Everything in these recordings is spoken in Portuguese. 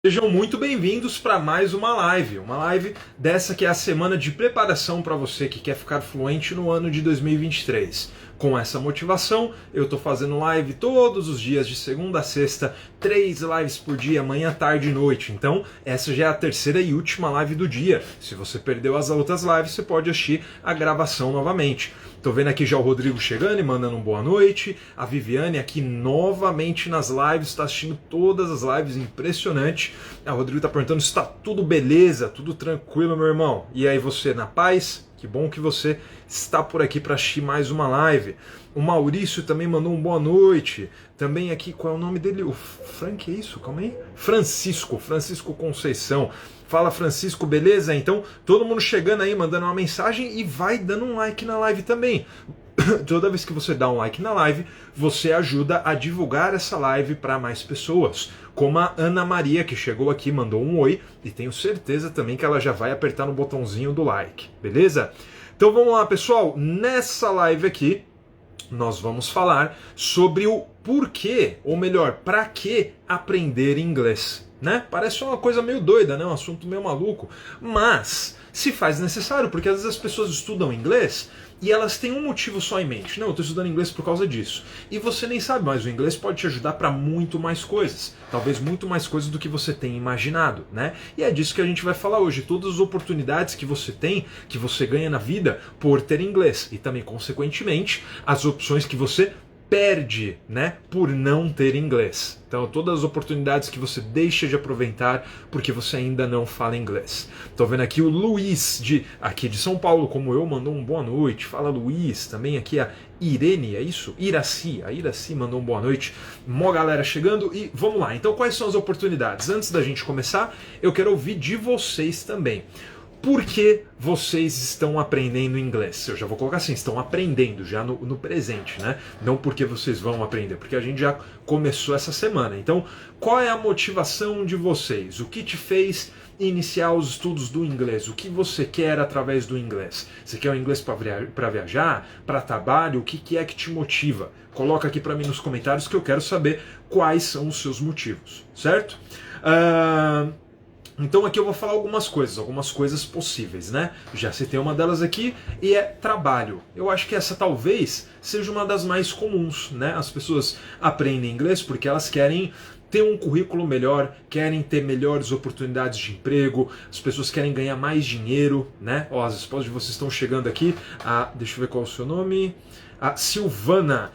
Sejam muito bem-vindos para mais uma live dessa que é a semana de preparação para você que quer ficar fluente no ano de 2023. Com essa motivação, eu estou fazendo live todos os dias, de segunda a sexta, 3 lives por dia, manhã, tarde e noite. Então, essa já é a terceira e última live do dia. Se você perdeu as outras lives, você pode assistir a gravação novamente. Tô vendo aqui já o Rodrigo chegando e mandando um boa noite. A Viviane aqui novamente nas lives, está assistindo todas as lives, impressionante. O Rodrigo tá perguntando se está tudo beleza, tudo tranquilo, meu irmão. E aí você, na paz? Que bom que você está por aqui para assistir mais uma live. O Maurício também mandou um boa noite. Também aqui, qual é o nome dele? O Frank, é isso? Calma aí. Francisco Conceição. Fala, Francisco, beleza? Então, todo mundo chegando aí, mandando uma mensagem e vai dando um like na live também. Toda vez que você dá um like na live, você ajuda a divulgar essa live para mais pessoas. Como a Ana Maria, que chegou aqui, mandou um oi, e tenho certeza também que ela já vai apertar no botãozinho do like, beleza? Então vamos lá, pessoal. Nessa live aqui, nós vamos falar sobre o porquê, ou melhor, para que aprender inglês. Né? Parece uma coisa meio doida, né? Um assunto meio maluco, mas se faz necessário, porque às vezes as pessoas estudam inglês e elas têm um motivo só em mente. Não, eu estou estudando inglês por causa disso. E você nem sabe, mas o inglês pode te ajudar para muito mais coisas. Talvez muito mais coisas do que você tem imaginado, né? E é disso que a gente vai falar hoje. Todas as oportunidades que você tem, que você ganha na vida por ter inglês. E também, consequentemente, as opções que você perde, né, por não ter inglês. Então, todas as oportunidades que você deixa de aproveitar porque você ainda não fala inglês. Tô vendo aqui o Luiz, aqui de São Paulo, como eu, mandou um boa noite. Fala, Luiz. Também aqui a Irene, é isso? Iraci. A Iraci mandou um boa noite. Mó galera chegando e vamos lá. Então, quais são as oportunidades? Antes da gente começar, eu quero ouvir de vocês também. Por que vocês estão aprendendo inglês? Eu já vou colocar assim, estão aprendendo já no presente, né? Não porque vocês vão aprender, porque a gente já começou essa semana. Então, qual é a motivação de vocês? O que te fez iniciar os estudos do inglês? O que você quer através do inglês? Você quer o inglês para viajar? Para trabalho? O que é que te motiva? Coloca aqui para mim nos comentários que eu quero saber quais são os seus motivos, certo? Então aqui eu vou falar algumas coisas possíveis, né? Já citei uma delas aqui e é trabalho. Eu acho que essa talvez seja uma das mais comuns, né? As pessoas aprendem inglês porque elas querem ter um currículo melhor, querem ter melhores oportunidades de emprego, as pessoas querem ganhar mais dinheiro, né? Ó, as esposas de vocês estão chegando aqui. Deixa eu ver qual é o seu nome. A Silvana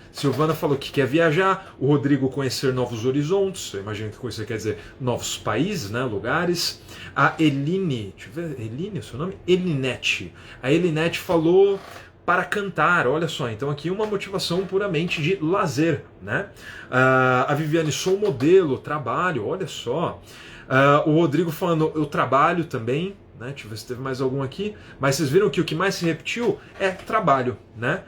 falou que quer viajar, o Rodrigo conhecer novos horizontes, eu imagino que isso quer dizer novos países, né, lugares. A Eline, deixa eu ver, Eline é o seu nome? Elinete. A Elinete falou para cantar, olha só, então aqui uma motivação puramente de lazer, né? A Viviane, sou modelo, trabalho, olha só. O Rodrigo falando, eu trabalho também, né? Deixa eu ver se teve mais algum aqui. Mas vocês viram que o que mais se repetiu é trabalho, né?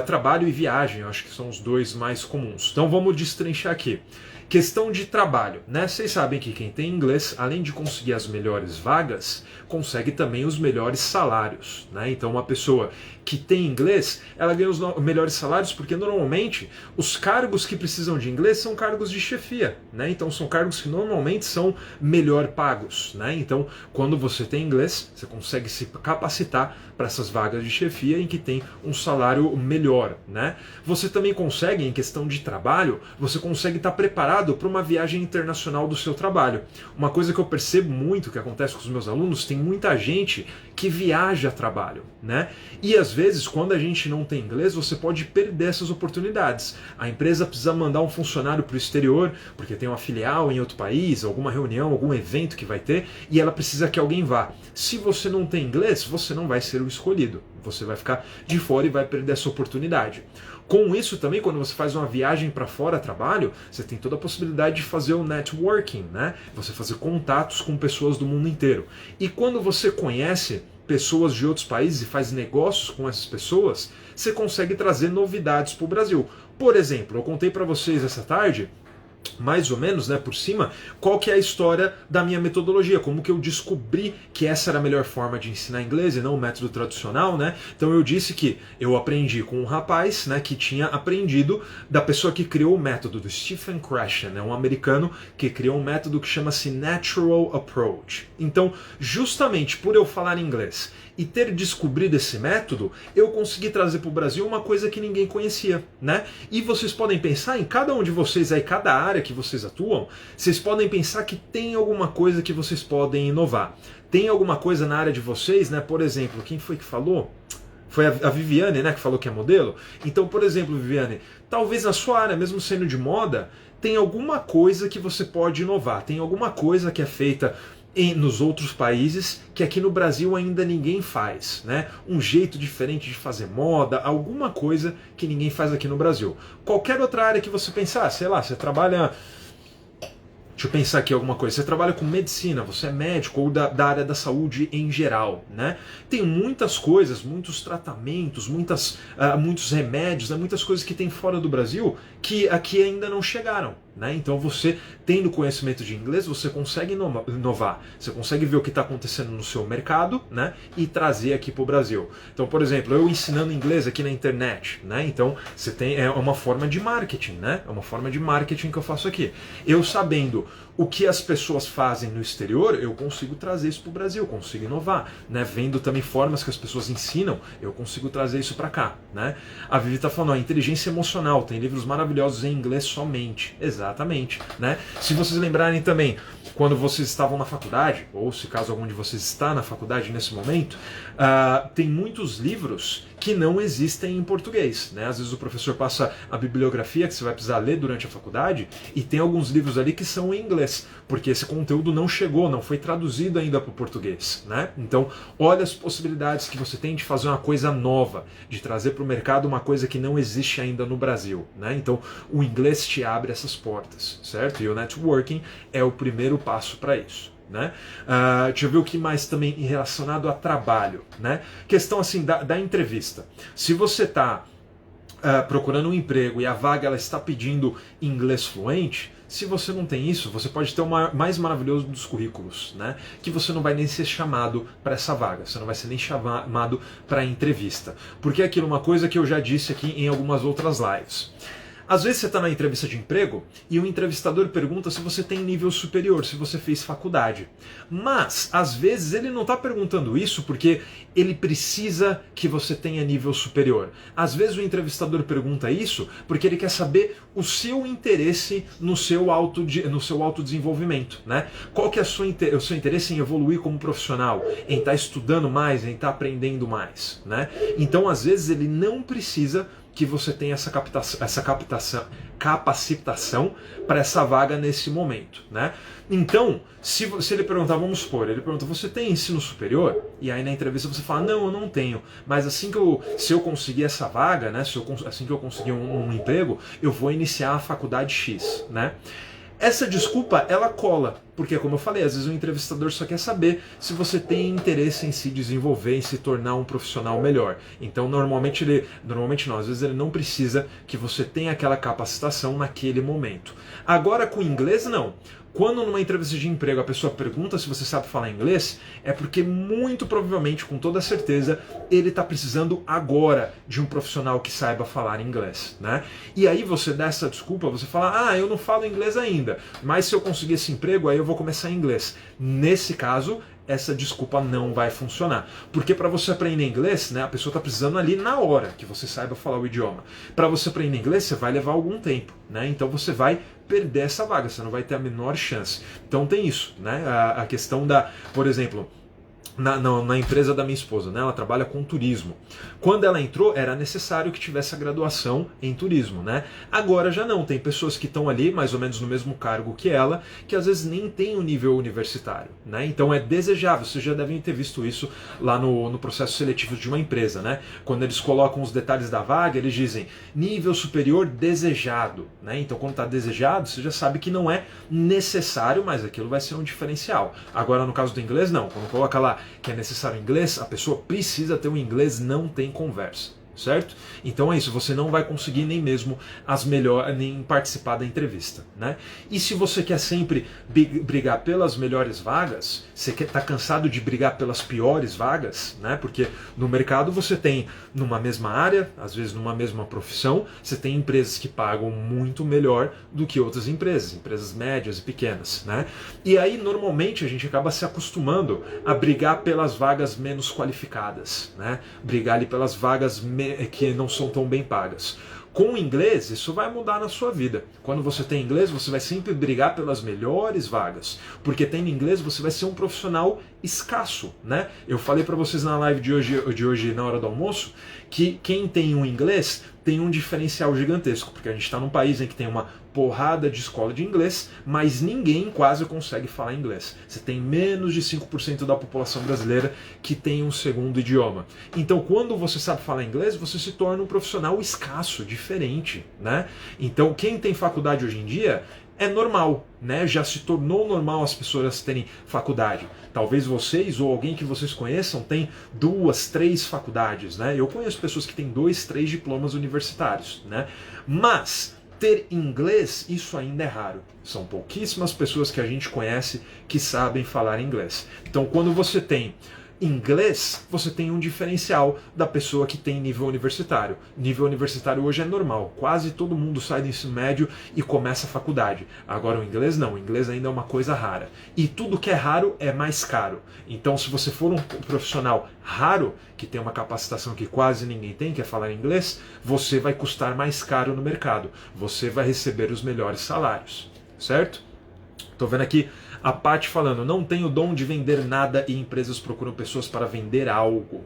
Trabalho e viagem, eu acho que são os dois mais comuns. Então vamos destrinchar aqui. Questão de trabalho, né? Vocês sabem que quem tem inglês, além de conseguir as melhores vagas, consegue também os melhores salários, né? Então uma pessoa que tem inglês, ela ganha os melhores salários porque normalmente os cargos que precisam de inglês são cargos de chefia, né? Então são cargos que normalmente são melhor pagos, né? Então quando você tem inglês, você consegue se capacitar para essas vagas de chefia em que tem um salário melhor, né? Você também consegue, em questão de trabalho, você consegue estar preparado para uma viagem internacional do seu trabalho. Uma coisa que eu percebo muito que acontece com os meus alunos, tem muita gente que viaja a trabalho, né? E às vezes, quando a gente não tem inglês, você pode perder essas oportunidades. A empresa precisa mandar um funcionário para o exterior, porque tem uma filial em outro país, alguma reunião, algum evento que vai ter, e ela precisa que alguém vá. Se você não tem inglês, você não vai ser o escolhido. Você vai ficar de fora e vai perder essa oportunidade. Com isso também, quando você faz uma viagem para fora a trabalho, você tem toda a possibilidade de fazer o networking, né? Você fazer contatos com pessoas do mundo inteiro. E quando você conhece pessoas de outros países e faz negócios com essas pessoas, você consegue trazer novidades para o Brasil. Por exemplo, eu contei para vocês essa tarde mais ou menos, né, por cima, qual que é a história da minha metodologia, como que eu descobri que essa era a melhor forma de ensinar inglês e não o método tradicional, né? Então eu disse que eu aprendi com um rapaz, né, que tinha aprendido da pessoa que criou o método, do Stephen Krashen, né, um americano que criou um método que chama-se Natural Approach. Então, justamente por eu falar inglês e ter descobrido esse método, eu consegui trazer para o Brasil uma coisa que ninguém conhecia, né? E vocês podem pensar em cada um de vocês aí, cada área que vocês atuam, vocês podem pensar que tem alguma coisa que vocês podem inovar. Tem alguma coisa na área de vocês, né? Por exemplo, quem foi que falou? Foi a Viviane, né, que falou que é modelo. Então, por exemplo, Viviane, talvez na sua área, mesmo sendo de moda, tem alguma coisa que você pode inovar, tem alguma coisa que é feita nos outros países que aqui no Brasil ainda ninguém faz, né? Um jeito diferente de fazer moda, alguma coisa que ninguém faz aqui no Brasil. Qualquer outra área que você pensar, sei lá, você trabalha... Deixa eu pensar aqui alguma coisa. Você trabalha com medicina, você é médico ou da área da saúde em geral, né? Tem muitas coisas, muitos tratamentos, muitos remédios, né? Muitas coisas que tem fora do Brasil que aqui ainda não chegaram, né? Então você, tendo conhecimento de inglês, você consegue inovar. Você consegue ver o que está acontecendo no seu mercado, né? E trazer aqui para o Brasil. Então, por exemplo, eu ensinando inglês aqui na internet, né? Então você tem uma forma de marketing, né? É uma forma de marketing que eu faço aqui. Eu sabendo o que as pessoas fazem no exterior, eu consigo trazer isso para o Brasil, consigo inovar, né? Vendo também formas que as pessoas ensinam, eu consigo trazer isso para cá, né? A Vivi está falando, inteligência emocional, tem livros maravilhosos em inglês somente, exatamente, né? Se vocês lembrarem também, quando vocês estavam na faculdade, ou se caso algum de vocês está na faculdade nesse momento, tem muitos livros que não existem em português, né? Às vezes o professor passa a bibliografia que você vai precisar ler durante a faculdade e tem alguns livros ali que são em inglês, porque esse conteúdo não chegou, não foi traduzido ainda para o português, né? Então, olha as possibilidades que você tem de fazer uma coisa nova, de trazer para o mercado uma coisa que não existe ainda no Brasil, né? Então, o inglês te abre essas portas, certo? E o networking é o primeiro passo para isso. Né? Deixa eu ver o que mais também relacionado a trabalho, né? Questão assim da entrevista. Se você está procurando um emprego e a vaga ela está pedindo inglês fluente, se você não tem isso, você pode ter o mais maravilhoso dos currículos, né? Que você não vai nem ser chamado para essa vaga, você não vai ser nem chamado para a entrevista. Porque é aquilo, uma coisa que eu já disse aqui em algumas outras lives. Às vezes você está na entrevista de emprego e o entrevistador pergunta se você tem nível superior, se você fez faculdade. Mas, às vezes, ele não está perguntando isso porque ele precisa que você tenha nível superior. Às vezes o entrevistador pergunta isso porque ele quer saber o seu interesse no seu autodesenvolvimento, né? Qual que é o seu interesse em evoluir como profissional, em estar estudando mais, em estar aprendendo mais, né? Então, às vezes, ele não precisa que você tenha essa capacitação para essa vaga nesse momento, né? Então, se ele perguntar, vamos supor, ele pergunta, você tem ensino superior? E aí na entrevista você fala, não, eu não tenho, mas se eu conseguir essa vaga, né, assim que eu conseguir um emprego, eu vou iniciar a faculdade X, né? Essa desculpa, ela cola, porque como eu falei, às vezes o entrevistador só quer saber se você tem interesse em se desenvolver, em se tornar um profissional melhor. Então normalmente não, às vezes ele não precisa que você tenha aquela capacitação naquele momento. Agora com inglês não. Quando numa entrevista de emprego a pessoa pergunta se você sabe falar inglês, é porque muito provavelmente, com toda certeza, ele está precisando agora de um profissional que saiba falar inglês, né? E aí você dá essa desculpa, você fala, eu não falo inglês ainda, mas se eu conseguir esse emprego, aí eu vou começar em inglês. Nesse caso, essa desculpa não vai funcionar. Porque para você aprender inglês, né, a pessoa está precisando ali na hora que você saiba falar o idioma. Para você aprender inglês, você vai levar algum tempo, né? Então você vai perder essa vaga, você não vai ter a menor chance. Então tem isso, né? A questão por exemplo, na empresa da minha esposa, né? Ela trabalha com turismo. Quando ela entrou, era necessário que tivesse a graduação em turismo, né? Agora já não, tem pessoas que estão ali, mais ou menos no mesmo cargo que ela, que às vezes nem tem o nível universitário, né? Então é desejável, vocês já devem ter visto isso lá no processo seletivo de uma empresa, né? Quando eles colocam os detalhes da vaga, eles dizem nível superior desejado, né? Então quando está desejado, você já sabe que não é necessário, mas aquilo vai ser um diferencial. Agora no caso do inglês, não. Quando coloca lá que é necessário inglês, a pessoa precisa ter um inglês, não tem conversa, certo? Então é isso, você não vai conseguir nem mesmo nem participar da entrevista, né? E se você quer sempre brigar pelas melhores vagas, você tá cansado de brigar pelas piores vagas, né? Porque no mercado você tem, numa mesma área, às vezes numa mesma profissão, você tem empresas que pagam muito melhor do que outras empresas médias e pequenas, né? E aí normalmente a gente acaba se acostumando a brigar pelas vagas menos qualificadas, né? Brigar ali pelas vagas que não são tão bem pagas. Com o inglês, isso vai mudar na sua vida. Quando você tem inglês, você vai sempre brigar pelas melhores vagas, porque tendo inglês você vai ser um profissional escasso, né? Eu falei para vocês na live de hoje na hora do almoço que quem tem um inglês tem um diferencial gigantesco, porque a gente está num país em que tem uma porrada de escola de inglês, mas ninguém quase consegue falar inglês. Você tem menos de 5% da população brasileira que tem um segundo idioma. Então, quando você sabe falar inglês, você se torna um profissional escasso, diferente, né? Então, quem tem faculdade hoje em dia é normal, né? Já se tornou normal as pessoas terem faculdade. Talvez vocês ou alguém que vocês conheçam tem 2, 3 faculdades, né? Eu conheço pessoas que têm 2, 3 diplomas universitários, né? Mas ter inglês, isso ainda é raro. São pouquíssimas pessoas que a gente conhece que sabem falar inglês. Então, quando você tem inglês, você tem um diferencial da pessoa que tem nível universitário. Nível universitário hoje é normal, quase todo mundo sai do ensino médio e começa a faculdade. Agora o inglês não, o inglês ainda é uma coisa rara. E tudo que é raro é mais caro. Então se você for um profissional raro, que tem uma capacitação que quase ninguém tem, que é falar inglês, você vai custar mais caro no mercado. Você vai receber os melhores salários, certo? Tô vendo aqui a Paty falando, não tenho dom de vender nada e empresas procuram pessoas para vender algo.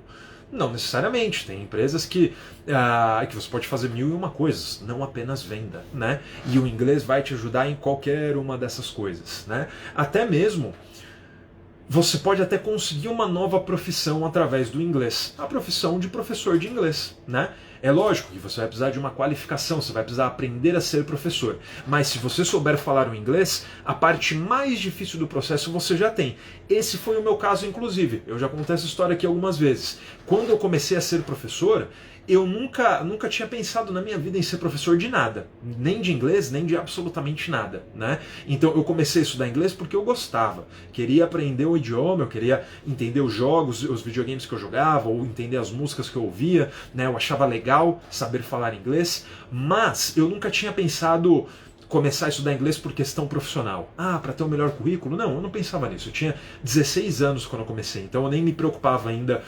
Não necessariamente, tem empresas que você pode fazer 1001 coisas, não apenas venda, né? E o inglês vai te ajudar em qualquer uma dessas coisas, né? Até mesmo, você pode até conseguir uma nova profissão através do inglês, a profissão de professor de inglês, né? É lógico que você vai precisar de uma qualificação, você vai precisar aprender a ser professor. Mas se você souber falar o inglês, a parte mais difícil do processo você já tem. Esse foi o meu caso, inclusive. Eu já contei essa história aqui algumas vezes. Quando eu comecei a ser professor, eu nunca tinha pensado na minha vida em ser professor de nada. Nem de inglês, nem de absolutamente nada, né? Então eu comecei a estudar inglês porque eu gostava. Queria aprender o idioma, eu queria entender os jogos, os videogames que eu jogava, ou entender as músicas que eu ouvia, né? Eu achava legal saber falar inglês, mas eu nunca tinha pensado começar a estudar inglês por questão profissional. Para ter um melhor currículo? Não, eu não pensava nisso. Eu tinha 16 anos quando eu comecei, então eu nem me preocupava ainda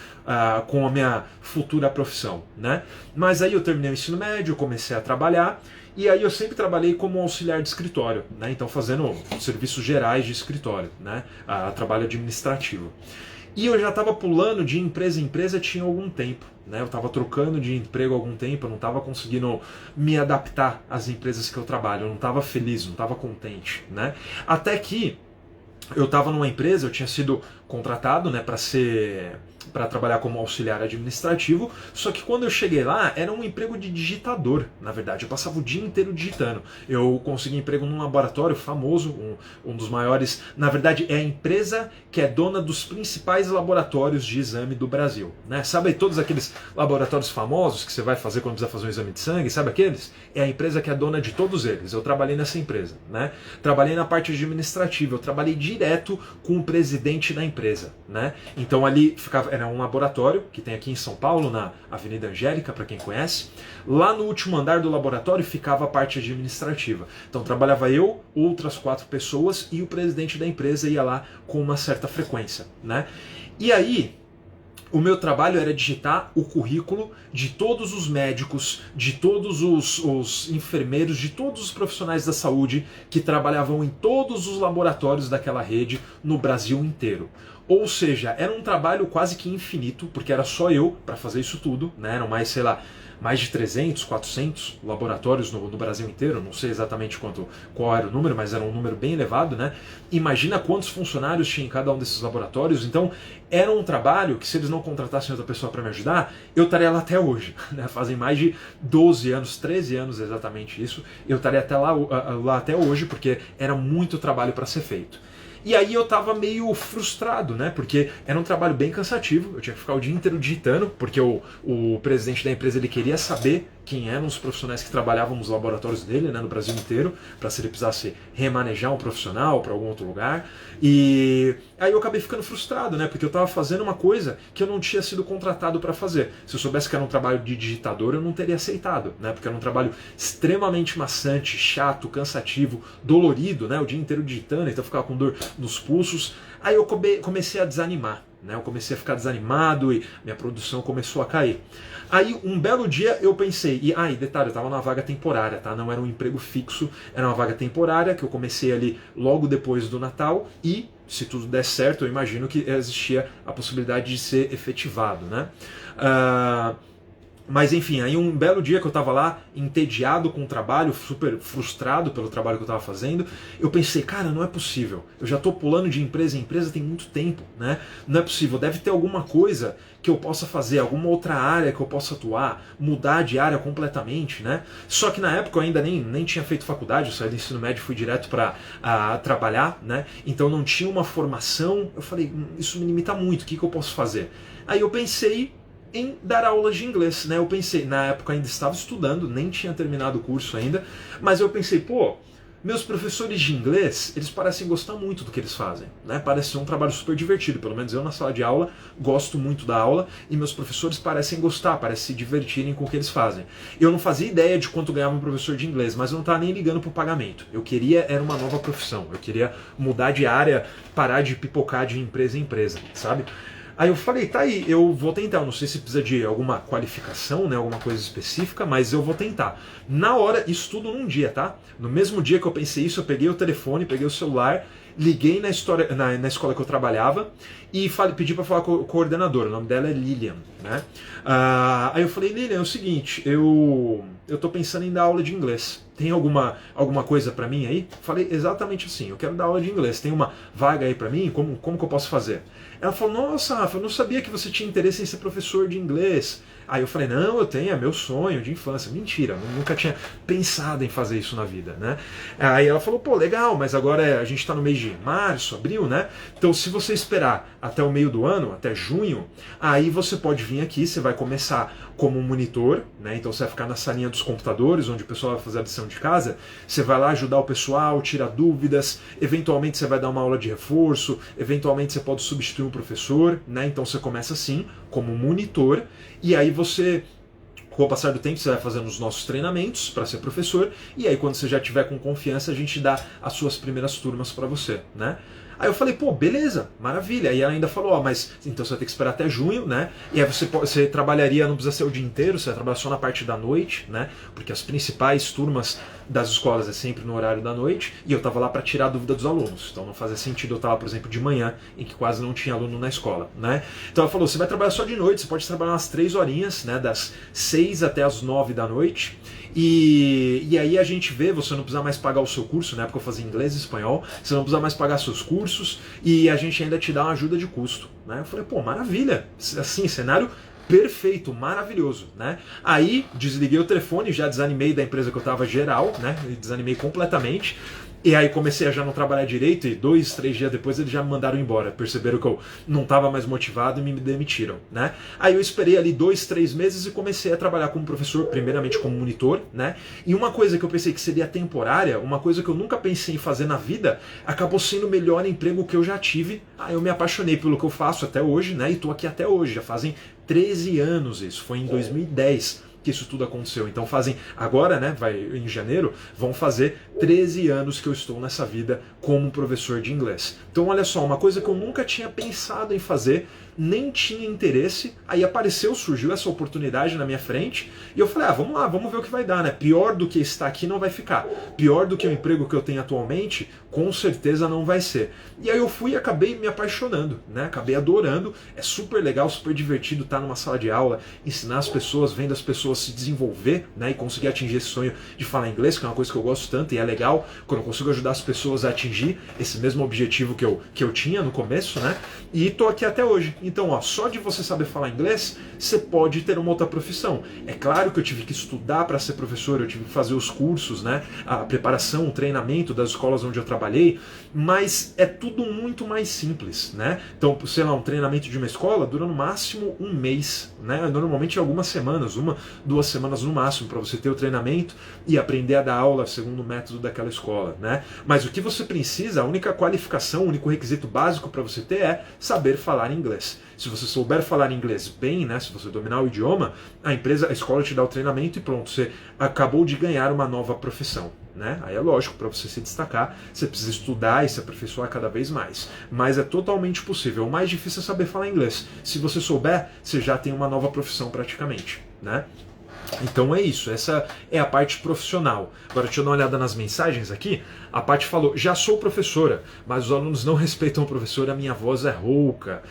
com a minha futura profissão, né? Mas aí eu terminei o ensino médio, comecei a trabalhar, e aí eu sempre trabalhei como auxiliar de escritório, né? Então fazendo serviços gerais de escritório, né? Trabalho administrativo. E eu já estava pulando de empresa em empresa tinha algum tempo, né? Eu estava trocando de emprego há algum tempo, eu não estava conseguindo me adaptar às empresas que eu trabalho, eu não estava feliz, não estava contente, né? Até que eu estava numa empresa, eu tinha sido contratado, né, para trabalhar como auxiliar administrativo, só que quando eu cheguei lá, era um emprego de digitador, na verdade, eu passava o dia inteiro digitando. Eu consegui emprego num laboratório famoso, um dos maiores, na verdade é a empresa que é dona dos principais laboratórios de exame do Brasil, né? Sabe todos aqueles laboratórios famosos que você vai fazer quando precisa fazer um exame de sangue, sabe aqueles? É a empresa que é dona de todos eles, eu trabalhei nessa empresa, né? Trabalhei na parte administrativa, eu trabalhei direto com o presidente da empresa, né? Então ali era um laboratório que tem aqui em São Paulo, na Avenida Angélica, para quem conhece. Lá no último andar do laboratório ficava a parte administrativa. Então trabalhava eu, outras 4 pessoas e o presidente da empresa ia lá com uma certa frequência, né? E aí o meu trabalho era digitar o currículo de todos os médicos, de todos os enfermeiros, de todos os profissionais da saúde que trabalhavam em todos os laboratórios daquela rede no Brasil inteiro. Ou seja, era um trabalho quase que infinito, porque era só eu para fazer isso tudo, né? Eram mais, sei lá, mais de 300, 400 laboratórios no Brasil inteiro, não sei exatamente qual era o número, mas era um número bem elevado, né? Imagina quantos funcionários tinha em cada um desses laboratórios, então era um trabalho que se eles não contratassem outra pessoa para me ajudar, eu estaria lá até hoje, né? Fazem mais de 12 anos, 13 anos exatamente isso, eu estaria até lá até hoje, porque era muito trabalho para ser feito. E aí eu tava meio frustrado, né? Porque era um trabalho bem cansativo, eu tinha que ficar o dia inteiro digitando, porque o presidente da empresa ele queria saber quem eram os profissionais que trabalhavam nos laboratórios dele, né, no Brasil inteiro, para se ele precisasse remanejar um profissional para algum outro lugar. E aí eu acabei ficando frustrado, né, porque eu estava fazendo uma coisa que eu não tinha sido contratado para fazer. Se eu soubesse que era um trabalho de digitador, eu não teria aceitado, né, porque era um trabalho extremamente maçante, chato, cansativo, dolorido, né, o dia inteiro digitando, então eu ficava com dor nos pulsos. Aí eu comecei a desanimar. Né, eu comecei a ficar desanimado e minha produção começou a cair. Aí um belo dia eu pensei, e detalhe, eu estava numa vaga temporária, tá? Não era um emprego fixo, era uma vaga temporária que eu comecei ali logo depois do Natal e, se tudo der certo, eu imagino que existia a possibilidade de ser efetivado, né? Mas enfim, aí um belo dia que eu estava lá, entediado com o trabalho, super frustrado pelo trabalho que eu estava fazendo, eu pensei, cara, não é possível. Eu já estou pulando de empresa em empresa tem muito tempo, né? Não é possível, deve ter alguma coisa que eu possa fazer, alguma outra área que eu possa atuar, mudar de área completamente, né? Só que na época eu ainda nem tinha feito faculdade, eu saí do ensino médio e fui direto para trabalhar, né? Então não tinha uma formação, eu falei, isso me limita muito, o que eu posso fazer? Aí eu pensei em dar aulas de inglês, né? Eu pensei, na época ainda estava estudando, nem tinha terminado o curso ainda, mas eu pensei, meus professores de inglês, eles parecem gostar muito do que eles fazem, né? Parece ser um trabalho super divertido, pelo menos eu na sala de aula gosto muito da aula e meus professores parecem gostar, parecem se divertirem com o que eles fazem. Eu não fazia ideia de quanto ganhava um professor de inglês, mas eu não estava nem ligando pro pagamento. Eu queria era uma nova profissão, eu queria mudar de área, parar de pipocar de empresa em empresa, sabe? Aí eu falei, tá aí, eu vou tentar. Eu não sei se precisa de alguma qualificação, né, alguma coisa específica, mas eu vou tentar. Na hora, isso tudo num dia, tá? No mesmo dia que eu pensei isso, eu peguei o telefone, peguei o celular, liguei na escola que eu trabalhava e pedi para falar com o coordenador. O nome dela é Lilian, né? Aí eu falei, Lilian, é o seguinte, eu tô pensando em dar aula de inglês. Tem alguma coisa para mim aí? Falei exatamente assim, eu quero dar aula de inglês. Tem uma vaga aí para mim? Como que eu posso fazer? Ela falou, nossa, Rafa, eu não sabia que você tinha interesse em ser professor de inglês. Aí eu falei, não, eu tenho, é meu sonho de infância. Mentira, eu nunca tinha pensado em fazer isso na vida, né? Aí ela falou, legal, mas agora a gente está no mês de março, abril, né? Então se você esperar até o meio do ano, até junho, aí você pode vir aqui, você vai começar como um monitor, né? Então você vai ficar na salinha dos computadores, onde o pessoal vai fazer a lição de casa, você vai lá ajudar o pessoal, tirar dúvidas, eventualmente você vai dar uma aula de reforço, eventualmente você pode substituir um professor, né? Então você começa assim, como monitor, e aí você, com o passar do tempo, você vai fazendo os nossos treinamentos para ser professor, e aí quando você já tiver com confiança, a gente dá as suas primeiras turmas para você, né? Aí eu falei, beleza, maravilha. Aí ela ainda falou, mas então você vai ter que esperar até junho, né? E aí você trabalharia, não precisa ser o dia inteiro, você vai trabalhar só na parte da noite, né? Porque as principais turmas das escolas é sempre no horário da noite, e eu tava lá para tirar a dúvida dos alunos. Então não fazia sentido eu estar lá, por exemplo, de manhã, em que quase não tinha aluno na escola, né? Então ela falou, você vai trabalhar só de noite, você pode trabalhar umas 3 horinhas, né? Das 6 até as 9 da noite. E aí a gente vê, você não precisa mais pagar o seu curso, na época eu fazia inglês e espanhol, você não precisa mais pagar seus cursos e a gente ainda te dá uma ajuda de custo, né? Eu falei, maravilha, assim, cenário perfeito, maravilhoso, né? Aí desliguei o telefone, já desanimei da empresa que eu estava geral, né? Desanimei completamente. E aí comecei a já não trabalhar direito e 2, 3 dias depois eles já me mandaram embora. Perceberam que eu não estava mais motivado e me demitiram, né? Aí eu esperei ali 2, 3 meses e comecei a trabalhar como professor, primeiramente como monitor, né? E uma coisa que eu pensei que seria temporária, uma coisa que eu nunca pensei em fazer na vida, acabou sendo o melhor emprego que eu já tive. Aí eu me apaixonei pelo que eu faço até hoje, né? E tô aqui até hoje, já fazem 13 anos isso, foi em 2010 que isso tudo aconteceu. Então fazem, agora, né, em janeiro, vão fazer 13 anos que eu estou nessa vida como professor de inglês. Então olha só, uma coisa que eu nunca tinha pensado em fazer, nem tinha interesse, aí surgiu essa oportunidade na minha frente, e eu falei, vamos lá, vamos ver o que vai dar, né? Pior do que estar aqui não vai ficar. Pior do que o emprego que eu tenho atualmente, com certeza não vai ser. E aí eu fui e acabei me apaixonando, né? Acabei adorando, é super legal, super divertido estar numa sala de aula, ensinar as pessoas, vendo as pessoas se desenvolver, né? E conseguir atingir esse sonho de falar inglês, que é uma coisa que eu gosto tanto e é legal, quando eu consigo ajudar as pessoas a atingir esse mesmo objetivo que eu tinha no começo, né? E tô aqui até hoje. Então, só de você saber falar inglês, você pode ter uma outra profissão. É claro que eu tive que estudar para ser professor, eu tive que fazer os cursos, né? A preparação, o treinamento das escolas onde eu trabalho trabalhei, mas é tudo muito mais simples, né? Então, sei lá, um treinamento de uma escola dura no máximo um mês, né? Normalmente algumas semanas, 2 semanas no máximo, para você ter o treinamento e aprender a dar aula segundo o método daquela escola, né? Mas o que você precisa, a única qualificação, o único requisito básico para você ter é saber falar inglês. Se você souber falar inglês bem, né? Se você dominar o idioma, a escola te dá o treinamento e pronto, você acabou de ganhar uma nova profissão. Né? Aí é lógico, para você se destacar, você precisa estudar e se aperfeiçoar cada vez mais. Mas é totalmente possível. O mais difícil é saber falar inglês. Se você souber, você já tem uma nova profissão praticamente, né? Então é isso, essa é a parte profissional. Agora deixa eu dar uma olhada nas mensagens aqui. A parte falou, já sou professora, mas os alunos não respeitam o professor, a minha voz é rouca.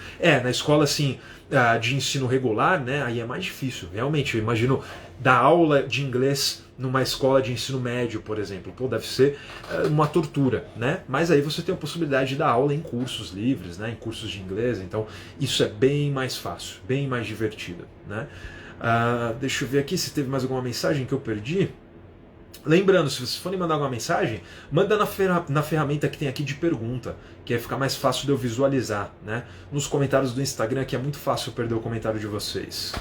Na escola assim, de ensino regular, né, aí é mais difícil. Realmente, eu imagino dar aula de inglês numa escola de ensino médio, por exemplo. Pô, deve ser uma tortura, né? Mas aí você tem a possibilidade de dar aula em cursos livres, né, em cursos de inglês, então isso é bem mais fácil, bem mais divertido, né? Deixa eu ver aqui se teve mais alguma mensagem que eu perdi. Lembrando, se vocês forem mandar alguma mensagem, manda na ferramenta que tem aqui de pergunta, que aí fica mais fácil de eu visualizar, né? Nos comentários do Instagram, que é muito fácil perder o comentário de vocês.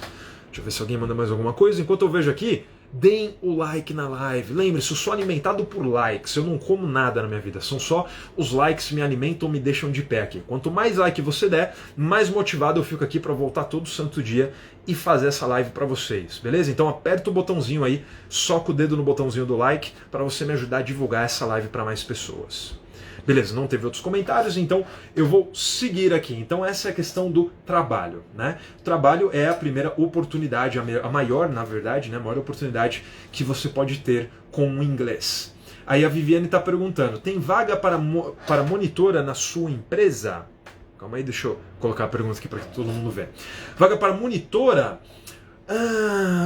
Deixa eu ver se alguém manda mais alguma coisa. Enquanto eu vejo aqui, deem o like na live. Lembre-se, eu sou alimentado por likes. Eu não como nada na minha vida. São só os likes que me alimentam, me deixam de pé aqui. Quanto mais like você der, mais motivado eu fico aqui para voltar todo santo dia e fazer essa live para vocês, beleza? Então aperta o botãozinho aí, soca o dedo no botãozinho do like para você me ajudar a divulgar essa live para mais pessoas. Beleza, não teve outros comentários, então eu vou seguir aqui. Então essa é a questão do trabalho, né? O trabalho é a primeira oportunidade, a maior, na verdade, né? A maior oportunidade que você pode ter com o inglês. Aí a Viviane está perguntando, tem vaga para monitora na sua empresa? Calma aí, deixa eu colocar a pergunta aqui para que todo mundo vê. Vaga para monitora?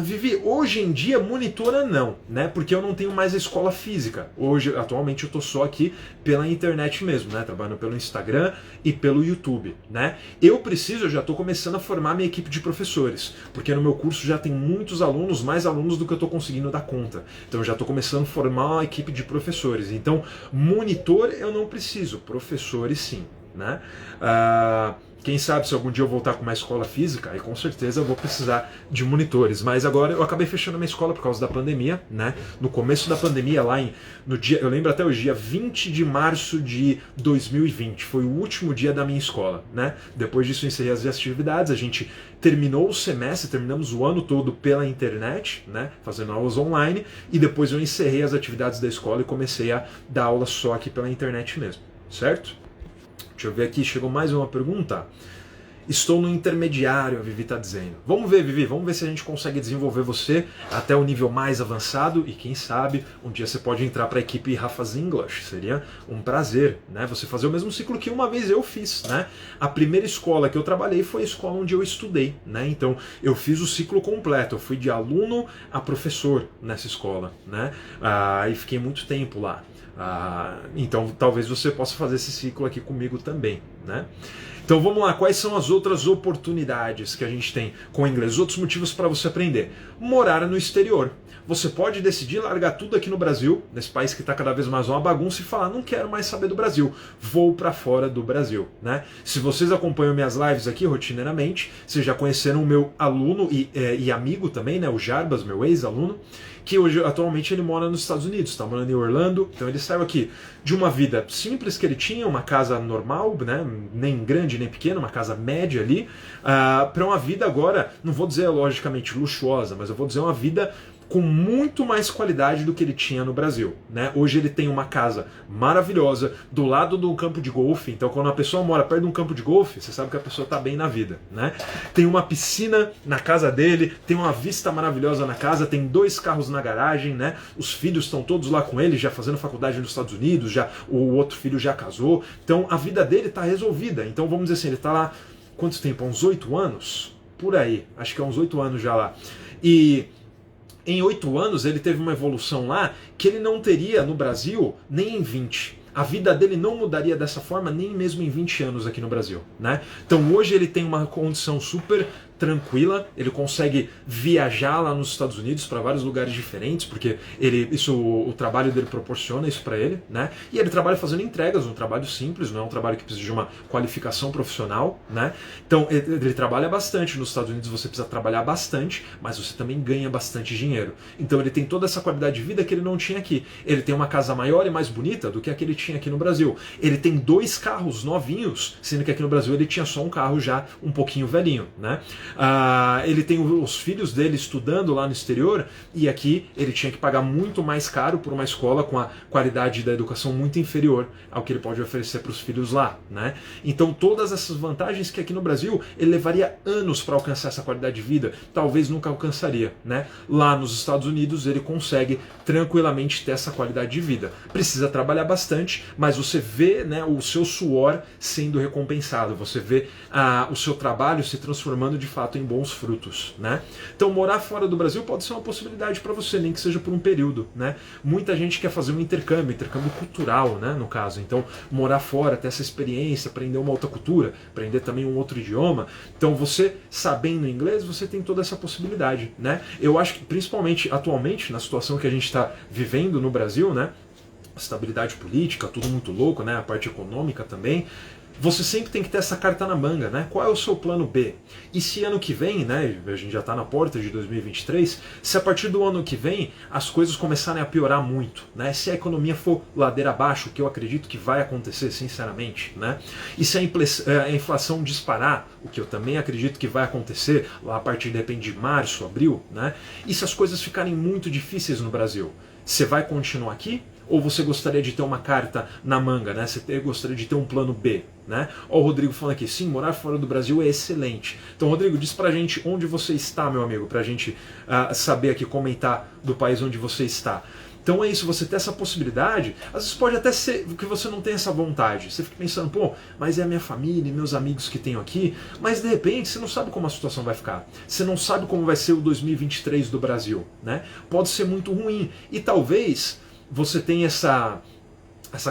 Vivi, hoje em dia monitora não, né? Porque eu não tenho mais a escola física. Atualmente eu tô só aqui pela internet mesmo, né? Trabalhando pelo Instagram e pelo YouTube, né? Eu já tô começando a formar minha equipe de professores, porque no meu curso já tem muitos alunos, mais alunos do que eu tô conseguindo dar conta. Então eu já tô começando a formar uma equipe de professores. Então, monitor eu não preciso, professores sim, né? Quem sabe se algum dia eu voltar com uma escola física, aí com certeza eu vou precisar de monitores. Mas agora eu acabei fechando a minha escola por causa da pandemia, né? No começo da pandemia, no dia, eu lembro até hoje, dia 20 de março de 2020, foi o último dia da minha escola, né? Depois disso eu encerrei as atividades, a gente terminou o semestre, terminamos o ano todo pela internet, né? Fazendo aulas online, e depois eu encerrei as atividades da escola e comecei a dar aula só aqui pela internet mesmo, certo? Deixa eu ver aqui, chegou mais uma pergunta. Estou no intermediário, a Vivi está dizendo. Vamos ver, Vivi, vamos ver se a gente consegue desenvolver você até o nível mais avançado e quem sabe um dia você pode entrar para a equipe Rafa's English. Seria um prazer, né? Você fazer o mesmo ciclo que uma vez eu fiz, né? A primeira escola que eu trabalhei foi a escola onde eu estudei, né? Então eu fiz o ciclo completo, eu fui de aluno a professor nessa escola, né? E fiquei muito tempo lá. Então talvez você possa fazer esse ciclo aqui comigo também, né? Então vamos lá, quais são as outras oportunidades que a gente tem com o inglês? Outros motivos para você aprender. Morar no exterior. Você pode decidir largar tudo aqui no Brasil, nesse país que está cada vez mais uma bagunça, e falar, não quero mais saber do Brasil, vou para fora do Brasil, né? Se vocês acompanham minhas lives aqui rotineiramente, vocês já conheceram o meu aluno e amigo também, né? O Jarbas, meu ex-aluno, que hoje, atualmente, ele mora nos Estados Unidos, está morando em Orlando, então ele saiu aqui de uma vida simples que ele tinha, uma casa normal, né, nem grande nem pequena, uma casa média ali, para uma vida agora, não vou dizer logicamente luxuosa, mas eu vou dizer uma vida com muito mais qualidade do que ele tinha no Brasil, né? Hoje ele tem uma casa maravilhosa do lado de um campo de golfe, então quando a pessoa mora perto de um campo de golfe, você sabe que a pessoa está bem na vida, né? Tem uma piscina na casa dele, tem uma vista maravilhosa na casa, tem 2 carros na garagem, né? Os filhos estão todos lá com ele, já fazendo faculdade nos Estados Unidos, o outro filho já casou, então a vida dele está resolvida. Então vamos dizer assim, ele está lá, quanto tempo? Uns 8 anos? Por aí, acho que é uns 8 anos já lá. E em 8 anos ele teve uma evolução lá que ele não teria no Brasil nem em 20. A vida dele não mudaria dessa forma nem mesmo em 20 anos aqui no Brasil, né? Então hoje ele tem uma condição super tranquila, ele consegue viajar lá nos Estados Unidos para vários lugares diferentes, porque o trabalho dele proporciona isso para ele, né? E ele trabalha fazendo entregas, um trabalho simples, não é um trabalho que precisa de uma qualificação profissional, né? Então ele trabalha bastante. Nos Estados Unidos você precisa trabalhar bastante, mas você também ganha bastante dinheiro. Então ele tem toda essa qualidade de vida que ele não tinha aqui. Ele tem uma casa maior e mais bonita do que a que ele tinha aqui no Brasil. Ele tem 2 carros novinhos, sendo que aqui no Brasil ele tinha só um carro já um pouquinho velhinho, né? Ele tem os filhos dele estudando lá no exterior, e aqui ele tinha que pagar muito mais caro por uma escola com a qualidade da educação muito inferior ao que ele pode oferecer para os filhos lá, né? Então todas essas vantagens que aqui no Brasil ele levaria anos para alcançar essa qualidade de vida, talvez nunca alcançaria, né? Lá nos Estados Unidos ele consegue tranquilamente ter essa qualidade de vida. Precisa trabalhar bastante, mas você vê, né, o seu suor sendo recompensado, você vê o seu trabalho se transformando de fato em bons frutos, né? Então morar fora do Brasil pode ser uma possibilidade para você, nem que seja por um período, né? Muita gente quer fazer um intercâmbio cultural, né, no caso. Então morar fora, ter essa experiência, aprender uma outra cultura, aprender também um outro idioma. Então você sabendo inglês, você tem toda essa possibilidade, né? Eu acho que principalmente atualmente, na situação que a gente está vivendo no Brasil, né? Estabilidade política, tudo muito louco, né? A parte econômica também. Você sempre tem que ter essa carta na manga, né? Qual é o seu plano B? E se ano que vem, né, a gente já está na porta de 2023, se a partir do ano que vem as coisas começarem a piorar muito, né? Se a economia for ladeira abaixo, o que eu acredito que vai acontecer, sinceramente, né? E se a inflação disparar, o que eu também acredito que vai acontecer lá a partir, de repente, de março, abril, né? E se as coisas ficarem muito difíceis no Brasil, você vai continuar aqui? Ou você gostaria de ter uma carta na manga, né? Você gostaria de ter um plano B, né? Ó, o Rodrigo falando aqui, sim, morar fora do Brasil é excelente. Então, Rodrigo, diz pra gente onde você está, meu amigo, pra gente saber aqui, comentar do país onde você está. Então é isso, você ter essa possibilidade, às vezes pode até ser que você não tenha essa vontade. Você fica pensando, pô, mas é a minha família e meus amigos que tenho aqui, mas de repente você não sabe como a situação vai ficar. Você não sabe como vai ser o 2023 do Brasil, né? Pode ser muito ruim. E talvez você tenha essa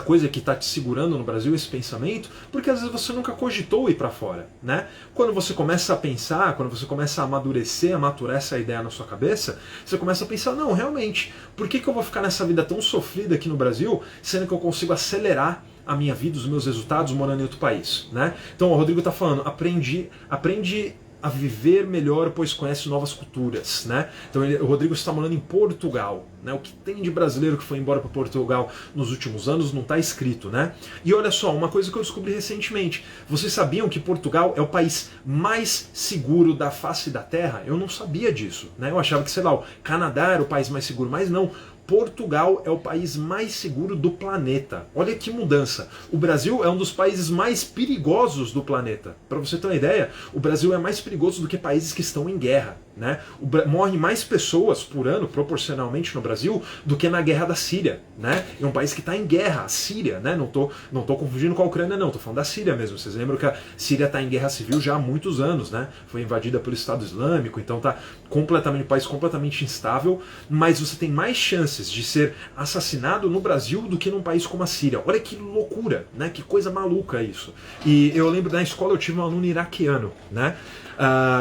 coisa que está te segurando no Brasil, esse pensamento, porque às vezes você nunca cogitou ir para fora, né? Quando você começa a pensar, quando você começa a amadurecer, a maturar essa ideia na sua cabeça, você começa a pensar, não, realmente, por que eu vou ficar nessa vida tão sofrida aqui no Brasil, sendo que eu consigo acelerar a minha vida, os meus resultados morando em outro país, né? Então o Rodrigo está falando, aprende a viver melhor, pois conhece novas culturas, né? Então o Rodrigo está morando em Portugal, né? O que tem de brasileiro que foi embora para Portugal nos últimos anos não está escrito, né? E olha só, uma coisa que eu descobri recentemente, vocês sabiam que Portugal é o país mais seguro da face da Terra? Eu não sabia disso, né? Eu achava que, sei lá, o Canadá era o país mais seguro, mas não. Portugal é o país mais seguro do planeta. Olha que mudança. O Brasil é um dos países mais perigosos do planeta. Para você ter uma ideia, o Brasil é mais perigoso do que países que estão em guerra, né? Morrem mais pessoas por ano, proporcionalmente, no Brasil, do que na guerra da Síria, né? É um país que está em guerra, a Síria, né? Não tô confundindo com a Ucrânia, não. Tô falando da Síria mesmo. Vocês lembram que a Síria está em guerra civil já há muitos anos, né? Foi invadida pelo Estado Islâmico, então tá um país completamente instável, mas você tem mais chances de ser assassinado no Brasil do que num país como a Síria. Olha que loucura, né? Que coisa maluca isso. E eu lembro, na escola eu tive um aluno iraquiano, né?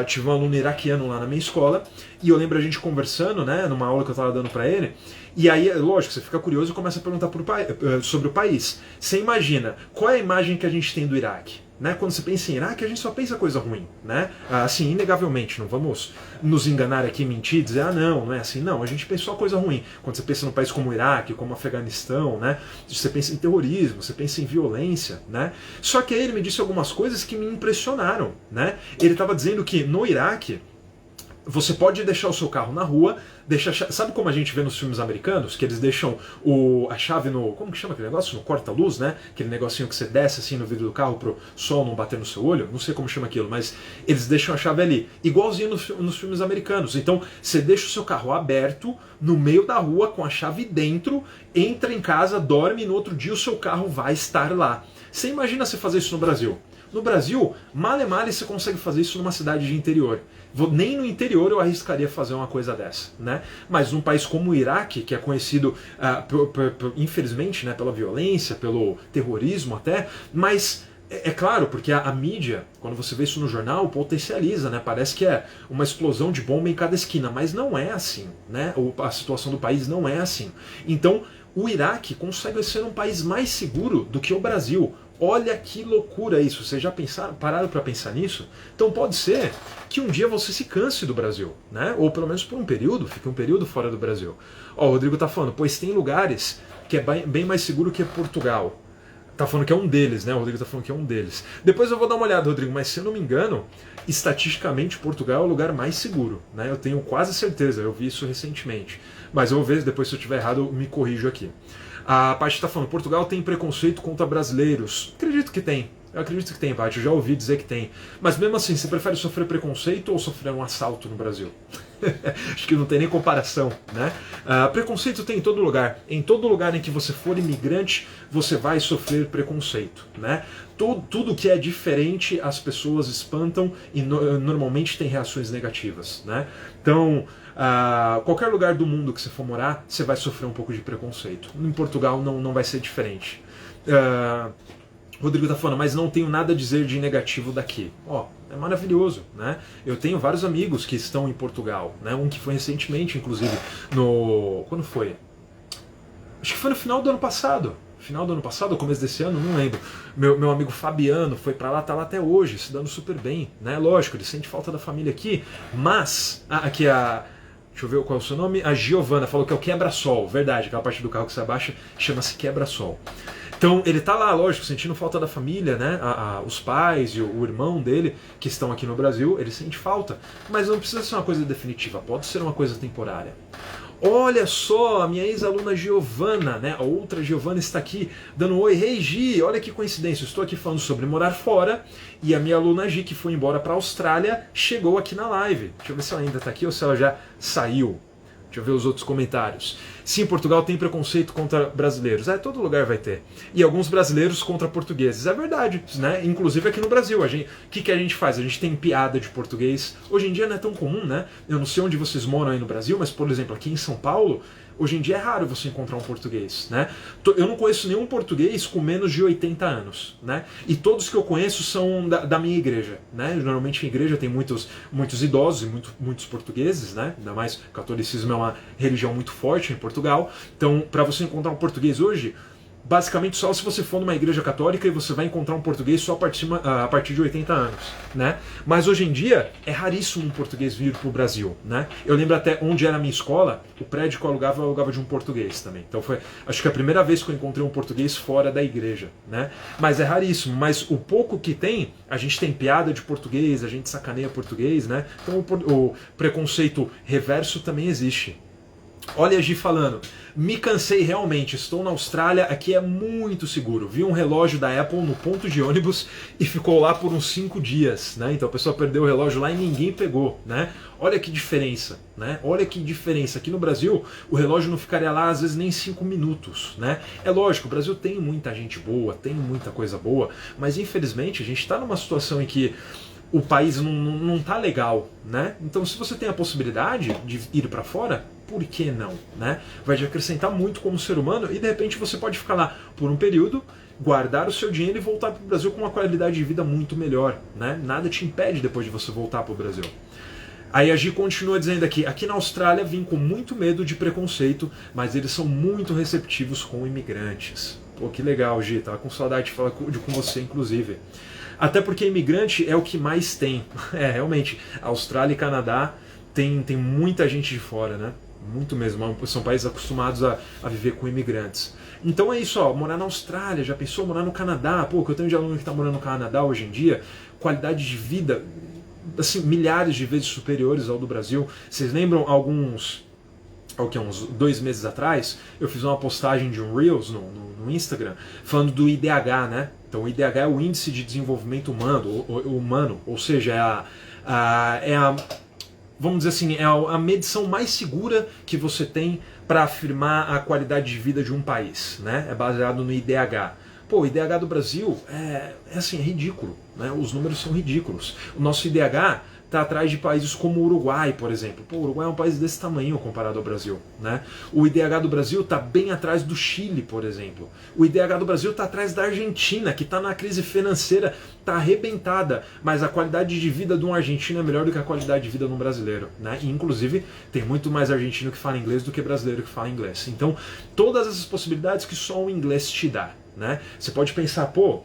Tive um aluno iraquiano lá na minha escola, e eu lembro a gente conversando, né, numa aula que eu estava dando para ele, e aí, lógico, você fica curioso e começa a perguntar sobre o país. Você imagina, qual é a imagem que a gente tem do Iraque? Né? Quando você pensa em Iraque, a gente só pensa coisa ruim, né? Assim, inegavelmente, não vamos nos enganar aqui, mentir, dizer, não é assim, não, a gente pensa só coisa ruim. Quando você pensa num país como o Iraque, como o Afeganistão, né? Você pensa em terrorismo, você pensa em violência, né? Só que aí ele me disse algumas coisas que me impressionaram, né? Ele estava dizendo que no Iraque, você pode deixar o seu carro na rua, sabe como a gente vê nos filmes americanos, que eles deixam a chave no, como que chama aquele negócio? No corta-luz, né? Aquele negocinho que você desce assim no vidro do carro pro sol não bater no seu olho, não sei como chama aquilo, mas eles deixam a chave ali, igualzinho nos filmes americanos. Então você deixa o seu carro aberto, no meio da rua, com a chave dentro, entra em casa, dorme e no outro dia o seu carro vai estar lá. Você imagina você fazer isso no Brasil? No Brasil, mal você consegue fazer isso numa cidade de interior. Nem no interior eu arriscaria fazer uma coisa dessa, né? Mas num país como o Iraque, que é conhecido, infelizmente, né, pela violência, pelo terrorismo até, mas É claro, porque a mídia, quando você vê isso no jornal, potencializa, né? Parece que é uma explosão de bomba em cada esquina, mas não é assim, né? A situação do país não é assim. Então, o Iraque consegue ser um país mais seguro do que o Brasil. Olha que loucura isso. Vocês já pararam para pensar nisso? Então pode ser que um dia você se canse do Brasil, né? Ou pelo menos por um período, fique um período fora do Brasil. Ó, o Rodrigo tá falando, pois tem lugares que é bem mais seguro que Portugal. Tá falando que é um deles, né? O Rodrigo tá falando que é um deles. Depois eu vou dar uma olhada, Rodrigo, mas se eu não me engano, estatisticamente Portugal é o lugar mais seguro, né? Eu tenho quase certeza, eu vi isso recentemente. Mas eu vou ver, depois se eu estiver errado eu me corrijo aqui. A Paty está falando, Portugal tem preconceito contra brasileiros. Acredito que tem. Eu acredito que tem, Paty. Eu já ouvi dizer que tem. Mas mesmo assim, você prefere sofrer preconceito ou sofrer um assalto no Brasil? Acho que não tem nem comparação, né? Preconceito tem em todo lugar. Em todo lugar em que você for imigrante, você vai sofrer preconceito, né? Tudo que é diferente, as pessoas espantam e normalmente tem reações negativas, né? Então, qualquer lugar do mundo que você for morar, você vai sofrer um pouco de preconceito. Em Portugal não vai ser diferente. Rodrigo tá falando, mas não tenho nada a dizer de negativo daqui. Ó, é maravilhoso, né? Eu tenho vários amigos que estão em Portugal, né? Um que foi recentemente, inclusive, Quando foi? Acho que foi no final do ano passado. Final do ano passado, ou começo desse ano, não lembro. Meu amigo Fabiano foi pra lá, tá lá até hoje, se dando super bem, né? Lógico, ele sente falta da família aqui, mas... Aqui deixa eu ver qual é o seu nome. A Giovana falou que é o quebra-sol. Verdade, aquela parte do carro que você abaixa chama-se quebra-sol. Então ele tá lá, lógico, sentindo falta da família, né? Os pais e o irmão dele que estão aqui no Brasil, ele sente falta. Mas não precisa ser uma coisa definitiva, pode ser uma coisa temporária. Olha só, a minha ex-aluna Giovana, né? A outra Giovana está aqui dando um oi. Hey Gi, olha que coincidência, eu estou aqui falando sobre morar fora e a minha aluna Gi, que foi embora para a Austrália, chegou aqui na live. Deixa eu ver se ela ainda está aqui ou se ela já saiu. Deixa eu ver os outros comentários. Sim, Portugal tem preconceito contra brasileiros. Todo lugar vai ter. E alguns brasileiros contra portugueses. É verdade, né? Inclusive aqui no Brasil. O que a gente faz? A gente tem piada de português. Hoje em dia não é tão comum, né? Eu não sei onde vocês moram aí no Brasil, mas, por exemplo, aqui em São Paulo, hoje em dia é raro você encontrar um português, né? Eu não conheço nenhum português com menos de 80 anos, né? E todos que eu conheço são da minha igreja, né? Normalmente a igreja tem muitos idosos e muitos portugueses, né? Ainda mais o catolicismo é uma religião muito forte em Portugal. Então, para você encontrar um português hoje, basicamente só se você for numa igreja católica e você vai encontrar um português só a partir de 80 anos, né? Mas hoje em dia é raríssimo um português vir para o Brasil, né? Eu lembro até onde era a minha escola, o prédio que eu alugava de um português também. Então foi, acho que a primeira vez que eu encontrei um português fora da igreja, né? Mas é raríssimo, mas o pouco que tem, a gente tem piada de português, a gente sacaneia português, né? Então o preconceito reverso também existe. Olha a Gi falando, me cansei realmente, estou na Austrália, aqui é muito seguro. Vi um relógio da Apple no ponto de ônibus e ficou lá por uns 5 dias, né? Então a pessoa perdeu o relógio lá e ninguém pegou, né? Olha que diferença, né? Olha que diferença. Aqui no Brasil, o relógio não ficaria lá às vezes nem 5 minutos, né? É lógico, o Brasil tem muita gente boa, tem muita coisa boa, mas infelizmente a gente está numa situação em que o país não tá legal, né? Então se você tem a possibilidade de ir para fora, por que não, né? Vai te acrescentar muito como ser humano e de repente você pode ficar lá por um período, guardar o seu dinheiro e voltar para o Brasil com uma qualidade de vida muito melhor, né? Nada te impede depois de você voltar para o Brasil. Aí a Gi continua dizendo aqui na Austrália vim com muito medo de preconceito, mas eles são muito receptivos com imigrantes. Pô, que legal, Gi, tava com saudade de falar com você, inclusive. Até porque imigrante é o que mais tem. Realmente, Austrália e Canadá tem muita gente de fora, né? Muito mesmo, são países acostumados a viver com imigrantes. Então é isso, ó, morar na Austrália, já pensou morar no Canadá? Pô, que eu tenho de aluno que está morando no Canadá hoje em dia, qualidade de vida, assim, milhares de vezes superiores ao do Brasil. Vocês lembram uns 2 meses atrás, eu fiz uma postagem de um Reels no Instagram, falando do IDH, né? Então o IDH é o Índice de Desenvolvimento Humano, ou seja, vamos dizer assim, é a medição mais segura que você tem para afirmar a qualidade de vida de um país, né? É baseado no IDH. Pô, o IDH do Brasil é ridículo, né? Os números são ridículos. O nosso IDH está atrás de países como o Uruguai, por exemplo. Pô, o Uruguai é um país desse tamanho comparado ao Brasil, né? O IDH do Brasil está bem atrás do Chile, por exemplo. O IDH do Brasil está atrás da Argentina, que está na crise financeira, está arrebentada, mas a qualidade de vida de um argentino é melhor do que a qualidade de vida de um brasileiro, né? E, inclusive, tem muito mais argentino que fala inglês do que brasileiro que fala inglês. Então, todas essas possibilidades que só o inglês te dá, né? Você pode pensar, pô,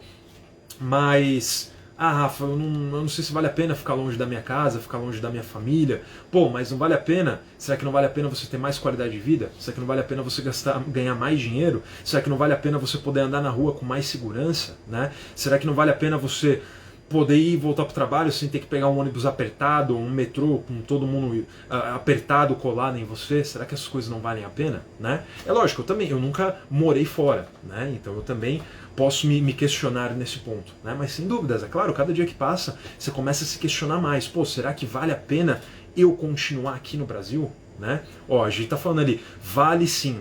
mas... Rafa, eu não sei se vale a pena ficar longe da minha casa, ficar longe da minha família. Pô, mas não vale a pena? Será que não vale a pena você ter mais qualidade de vida? Será que não vale a pena você ganhar mais dinheiro? Será que não vale a pena você poder andar na rua com mais segurança, né? Será que não vale a pena você poder ir e voltar para o trabalho sem ter que pegar um ônibus apertado, um metrô com todo mundo apertado, colado em você? Será que essas coisas não valem a pena, né? É lógico, eu nunca morei fora, né? Então eu também posso me questionar nesse ponto, né? Mas sem dúvidas, é claro, cada dia que passa você começa a se questionar mais. Pô, será que vale a pena eu continuar aqui no Brasil? Né? Ó, a gente tá falando ali, vale sim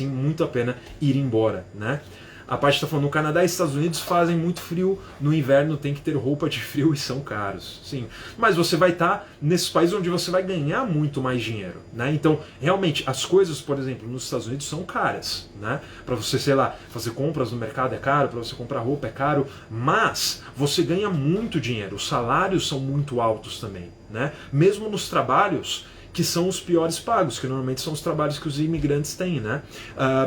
muito a pena ir embora, né? A parte está falando, no Canadá e Estados Unidos fazem muito frio, no inverno tem que ter roupa de frio e são caros. Sim, mas você vai estar nesses países onde você vai ganhar muito mais dinheiro, né? Então, realmente, as coisas, por exemplo, nos Estados Unidos são caras, né? Para você, sei lá, fazer compras no mercado é caro, para você comprar roupa é caro, mas você ganha muito dinheiro, os salários são muito altos também, né? Mesmo nos trabalhos que são os piores pagos, que normalmente são os trabalhos que os imigrantes têm, né?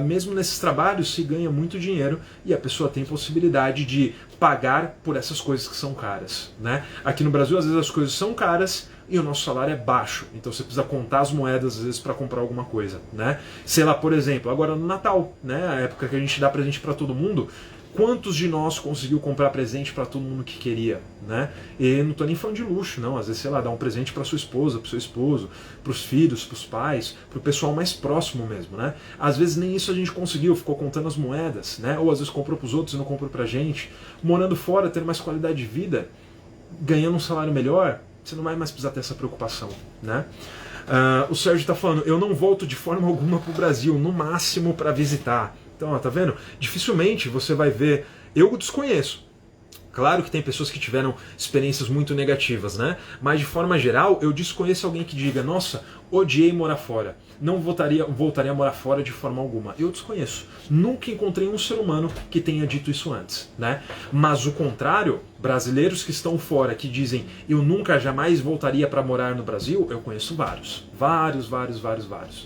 Mesmo nesses trabalhos se ganha muito dinheiro e a pessoa tem possibilidade de pagar por essas coisas que são caras, né? Aqui no Brasil, às vezes as coisas são caras e o nosso salário é baixo, então você precisa contar as moedas às vezes para comprar alguma coisa, né? Sei lá, por exemplo, agora no Natal, né? A época que a gente dá presente para todo mundo. Quantos de nós conseguiu comprar presente para todo mundo que queria, né? E não tô nem falando de luxo, não. Às vezes, sei lá, dar um presente para sua esposa, para seu esposo, para os filhos, para os pais, para o pessoal mais próximo mesmo, né? Às vezes nem isso a gente conseguiu, ficou contando as moedas, né? Ou às vezes comprou para os outros e não comprou pra gente. Morando fora, ter mais qualidade de vida, ganhando um salário melhor, você não vai mais precisar ter essa preocupação, né? O Sérgio tá falando, eu não volto de forma alguma pro Brasil, no máximo para visitar. Então, ó, tá vendo? Dificilmente você vai ver... Eu desconheço. Claro que tem pessoas que tiveram experiências muito negativas, né? Mas de forma geral, eu desconheço alguém que diga, nossa, odiei morar fora. Não voltaria a morar fora de forma alguma. Eu desconheço. Nunca encontrei um ser humano que tenha dito isso antes, né? Mas o contrário, brasileiros que estão fora, que dizem eu nunca jamais voltaria para morar no Brasil, eu conheço vários. Vários,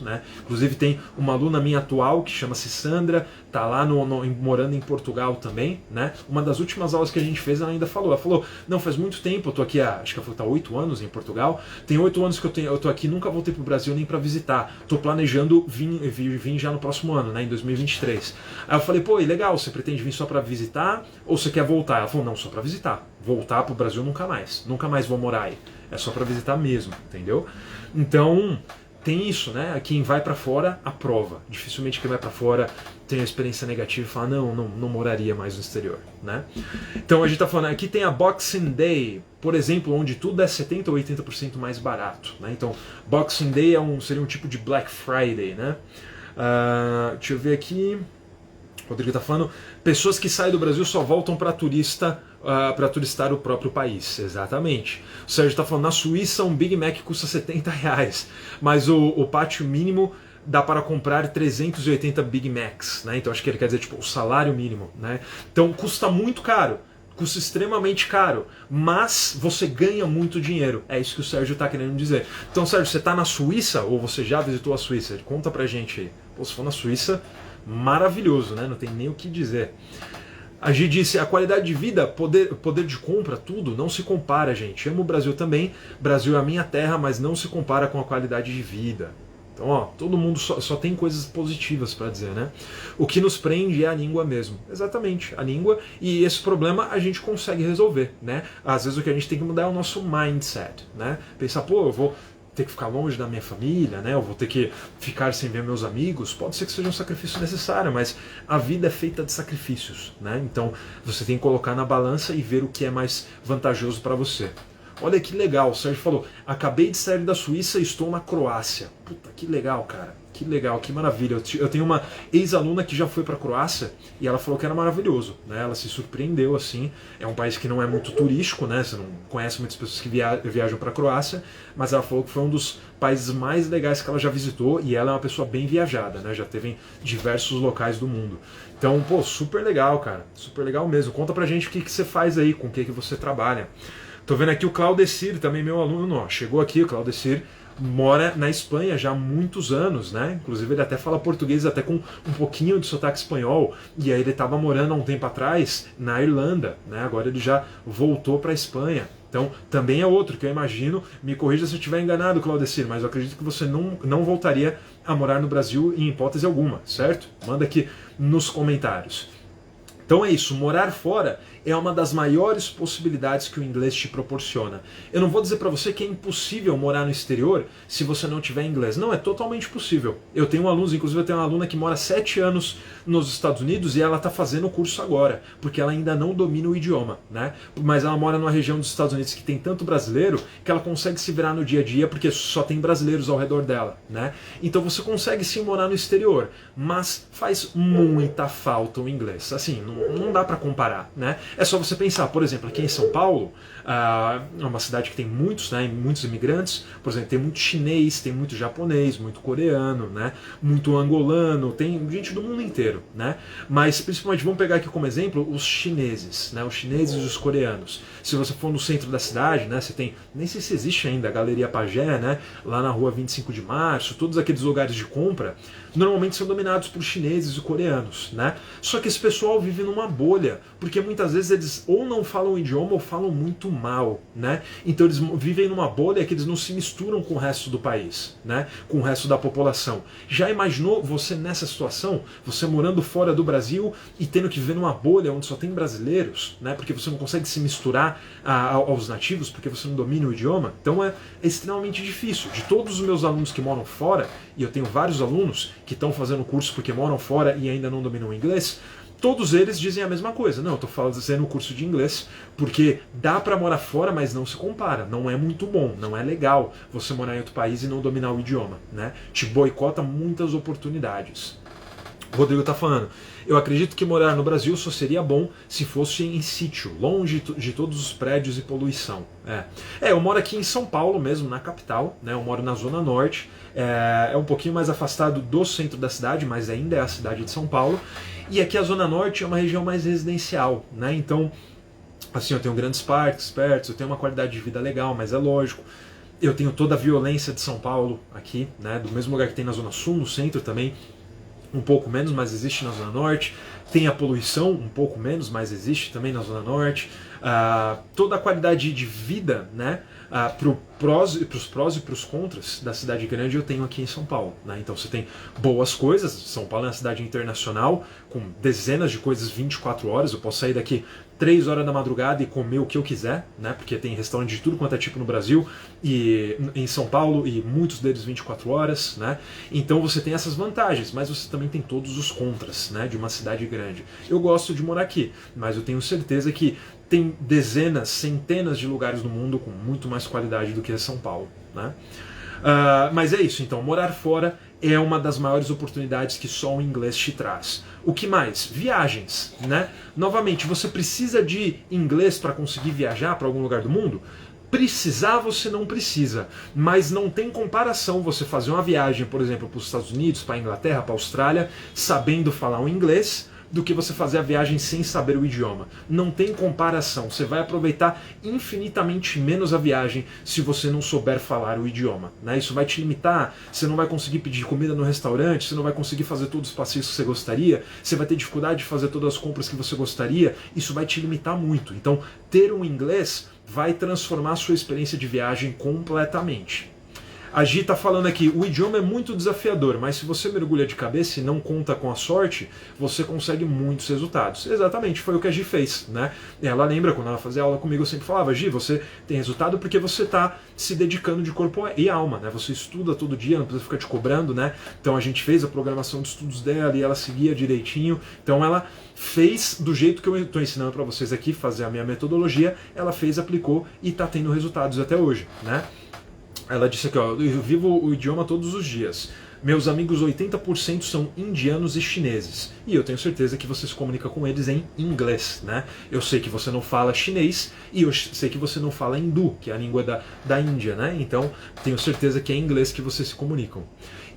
né? Inclusive tem uma aluna minha atual que chama-se Sandra, tá lá morando em Portugal também, né? Uma das últimas aulas que a gente fez, ela ainda falou. Ela falou, não, faz muito tempo, eu tô aqui acho que ela falou, tá 8 anos em Portugal, tem 8 anos que eu tô aqui, nunca voltei pro Brasil nem para visitar. Tô planejando vir já no próximo ano, né, em 2023. Aí eu falei, pô, e legal, você pretende vir só para visitar ou você quer voltar? Ela falou, não, só para visitar. Voltar pro Brasil nunca mais vou morar aí. É só para visitar mesmo, entendeu? Então, tem isso, né? Quem vai para fora, aprova. Dificilmente quem vai para fora tem a experiência negativa e fala, não moraria mais no exterior, né? Então a gente tá falando, aqui tem a Boxing Day, por exemplo, onde tudo é 70% ou 80% mais barato, né? Então, Boxing Day seria um tipo de Black Friday, né? Deixa eu ver aqui. O Rodrigo tá falando, pessoas que saem do Brasil só voltam para turistar o próprio país. Exatamente. O Sérgio está falando, na Suíça um Big Mac custa R$70, mas o pátio mínimo dá para comprar 380 Big Macs, né? Então acho que ele quer dizer tipo o salário mínimo, né? Então custa muito caro, custa extremamente caro, mas você ganha muito dinheiro. É isso que o Sérgio está querendo dizer. Então, Sérgio, você está na Suíça ou você já visitou a Suíça? Conta pra gente aí. Pô, se for na Suíça, maravilhoso, né? Não tem nem o que dizer. A Gi disse, a qualidade de vida, poder de compra, tudo, não se compara, gente. Amo o Brasil também, Brasil é a minha terra, mas não se compara com a qualidade de vida. Então, ó, todo mundo só tem coisas positivas para dizer, né? O que nos prende é a língua mesmo. Exatamente, a língua, e esse problema a gente consegue resolver, né? Às vezes o que a gente tem que mudar é o nosso mindset, né? Pensar, pô, eu vou ter que ficar longe da minha família, né? Eu vou ter que ficar sem ver meus amigos. Pode ser que seja um sacrifício necessário, mas a vida é feita de sacrifícios, né? Então você tem que colocar na balança e ver o que é mais vantajoso para você. Olha que legal, o Sérgio falou, acabei de sair da Suíça e estou na Croácia. Puta, que legal, cara. Que legal, que maravilha. Eu tenho uma ex-aluna que já foi para a Croácia e ela falou que era maravilhoso, né? Ela se surpreendeu, assim. É um país que não é muito turístico, né? Você não conhece muitas pessoas que viajam para a Croácia, mas ela falou que foi um dos países mais legais que ela já visitou e ela é uma pessoa bem viajada, né? Já teve em diversos locais do mundo. Então, pô, super legal, cara. Super legal mesmo. Conta pra gente o que você faz aí, com o que você trabalha. Tô vendo aqui o Claudecir, também meu aluno, ó. Chegou aqui, o Claudecir mora na Espanha já há muitos anos, né? Inclusive ele até fala português até com um pouquinho de sotaque espanhol. E aí ele estava morando há um tempo atrás na Irlanda, né? Agora ele já voltou para a Espanha. Então também é outro que eu imagino, me corrija se eu estiver enganado, Claudecir, mas eu acredito que você não voltaria a morar no Brasil em hipótese alguma, certo? Manda aqui nos comentários. Então é isso, morar fora é uma das maiores possibilidades que o inglês te proporciona. Eu não vou dizer para você que é impossível morar no exterior se você não tiver inglês. Não, é totalmente possível. Eu tenho alunos, inclusive eu tenho uma aluna que mora 7 anos nos Estados Unidos e ela está fazendo o curso agora, porque ela ainda não domina o idioma, né? Mas ela mora numa região dos Estados Unidos que tem tanto brasileiro que ela consegue se virar no dia a dia porque só tem brasileiros ao redor dela, né? Então você consegue sim morar no exterior, mas faz muita falta o inglês. Assim, não dá para comparar, né? É só você pensar, por exemplo, aqui em São Paulo, é uma cidade que tem muitos, né, muitos imigrantes, por exemplo, tem muito chinês, tem muito japonês, muito coreano, né, muito angolano, tem gente do mundo inteiro, né? Mas principalmente, vamos pegar aqui como exemplo os chineses, né, os chineses e os coreanos. Se você for no centro da cidade, né, você tem, nem sei se existe ainda, a Galeria Pagé, né, lá na rua 25 de Março, todos aqueles lugares de compra, normalmente são dominados por chineses e coreanos, né? Só que esse pessoal vive numa bolha, porque muitas vezes eles ou não falam o idioma ou falam muito mal, né? Então eles vivem numa bolha que eles não se misturam com o resto do país, né? Com o resto da população. Já imaginou você nessa situação, você morando fora do Brasil e tendo que viver numa bolha onde só tem brasileiros, né? Porque você não consegue se misturar aos nativos, porque você não domina o idioma? Então é extremamente difícil. De todos os meus alunos que moram fora, e eu tenho vários alunos que estão fazendo curso porque moram fora e ainda não dominam o inglês, todos eles dizem a mesma coisa. Não, eu estou fazendo o curso de inglês porque dá para morar fora, mas não se compara. Não é muito bom, não é legal você morar em outro país e não dominar o idioma, né? Te boicota muitas oportunidades. O Rodrigo está falando, eu acredito que morar no Brasil só seria bom se fosse em sítio, longe de todos os prédios e poluição. Eu moro aqui em São Paulo mesmo, na capital, né? Eu moro na Zona Norte, é um pouquinho mais afastado do centro da cidade, mas ainda é a cidade de São Paulo. E aqui a Zona Norte é uma região mais residencial, né? Então, assim, eu tenho grandes parques perto, eu tenho uma qualidade de vida legal, mas é lógico. Eu tenho toda a violência de São Paulo aqui, né? Do mesmo lugar que tem na Zona Sul, no centro também, um pouco menos, mas existe na Zona Norte. Tem a poluição, um pouco menos, mas existe também na Zona Norte. Toda a qualidade de vida, né? Para os prós e para os contras da cidade grande eu tenho aqui em São Paulo, né? Então você tem boas coisas. São Paulo é uma cidade internacional com dezenas de coisas 24 horas. Eu posso sair daqui 3 horas da madrugada e comer o que eu quiser, né? Porque tem restaurante de tudo quanto é tipo no Brasil e em São Paulo, e muitos deles 24 horas, né? Então você tem essas vantagens, mas você também tem todos os contras, né? De uma cidade grande. Eu gosto de morar aqui, mas eu tenho certeza que tem dezenas, centenas de lugares no mundo com muito mais qualidade do que São Paulo, né? Mas é isso, então, morar fora é uma das maiores oportunidades que só o inglês te traz. O que mais? Viagens, né? Novamente, você precisa de inglês para conseguir viajar para algum lugar do mundo? Precisar você não precisa, mas não tem comparação você fazer uma viagem, por exemplo, para os Estados Unidos, para a Inglaterra, para a Austrália, sabendo falar o inglês, do que você fazer a viagem sem saber o idioma. Não tem comparação. Você vai aproveitar infinitamente menos a viagem se você não souber falar o idioma, né? Isso vai te limitar, você não vai conseguir pedir comida no restaurante, você não vai conseguir fazer todos os passeios que você gostaria, você vai ter dificuldade de fazer todas as compras que você gostaria, isso vai te limitar muito. Então, ter um inglês vai transformar a sua experiência de viagem completamente. A Gi está falando aqui, o idioma é muito desafiador, mas se você mergulha de cabeça e não conta com a sorte, você consegue muitos resultados. Exatamente, foi o que a Gi fez, né? Ela lembra, quando ela fazia aula comigo, eu sempre falava, Gi, você tem resultado porque você está se dedicando de corpo e alma, né? Você estuda todo dia, não precisa ficar te cobrando, né? Então a gente fez a programação de estudos dela e ela seguia direitinho, então ela fez do jeito que eu estou ensinando para vocês aqui, fazer a minha metodologia, ela fez, aplicou e está tendo resultados até hoje, né? Ela disse aqui, ó, eu vivo o idioma todos os dias. Meus amigos 80% são indianos e chineses. E eu tenho certeza que você se comunica com eles em inglês, né? Eu sei que você não fala chinês e eu sei que você não fala hindu, que é a língua da Índia, né? Então, tenho certeza que é em inglês que vocês se comunicam.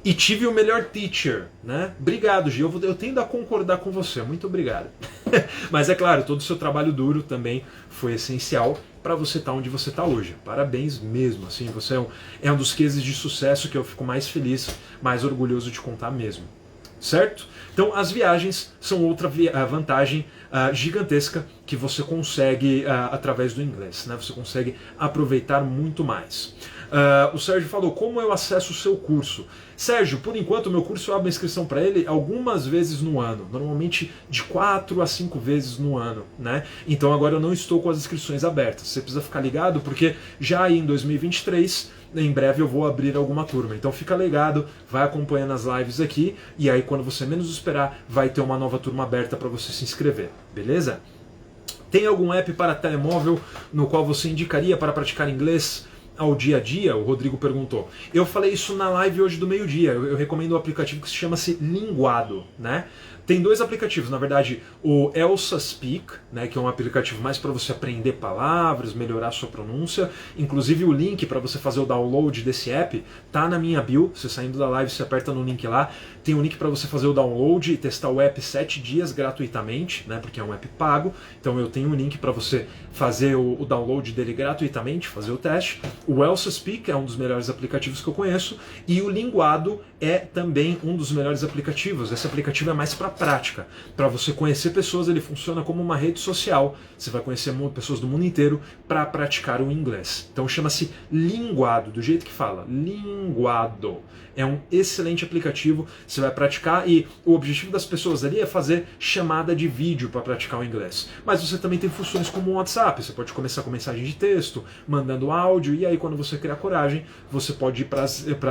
E tive o melhor teacher, né? Obrigado, Gil. Eu tendo a concordar com você. Muito obrigado. Mas é claro, todo o seu trabalho duro também foi essencial para você estar onde você está hoje. Parabéns mesmo. Assim, você é um dos cases de sucesso que eu fico mais feliz, mais orgulhoso de contar mesmo. Certo? Então as viagens são outra vantagem gigantesca que você consegue através do inglês, né? Você consegue aproveitar muito mais. O Sérgio falou, como eu acesso o seu curso? Sérgio, por enquanto o meu curso eu abro a inscrição para ele algumas vezes no ano, normalmente de 4 a 5 vezes no ano, né? Então agora eu não estou com as inscrições abertas, você precisa ficar ligado porque já aí em 2023, em breve eu vou abrir alguma turma, então fica ligado, vai acompanhando as lives aqui e aí quando você menos esperar vai ter uma nova turma aberta para você se inscrever, beleza? Tem algum app para telemóvel no qual você indicaria para praticar inglês ao dia a dia? O Rodrigo perguntou. Eu falei isso na live hoje do meio-dia. Eu recomendo um aplicativo que se chama-se Linguado, né? Tem dois aplicativos, na verdade, o Elsa Speak, né, que é um aplicativo mais para você aprender palavras, melhorar a sua pronúncia. Inclusive o link para você fazer o download desse app tá na minha bio. Você saindo da live, você aperta no link lá. Tem um link para você fazer o download e testar o app 7 dias gratuitamente, né, porque é um app pago. Então eu tenho um link para você fazer o download dele gratuitamente, fazer o teste. O Elsa Speak é um dos melhores aplicativos que eu conheço e o Linguado é também um dos melhores aplicativos. Esse aplicativo é mais para prática, para você conhecer pessoas. Ele funciona como uma rede social. Você vai conhecer pessoas do mundo inteiro para praticar o inglês. Então chama-se Linguado, do jeito que fala, Linguado. É um excelente aplicativo, você vai praticar e o objetivo das pessoas ali é fazer chamada de vídeo para praticar o inglês. Mas você também tem funções como o WhatsApp, você pode começar com mensagem de texto, mandando áudio e aí quando você criar coragem, você pode ir para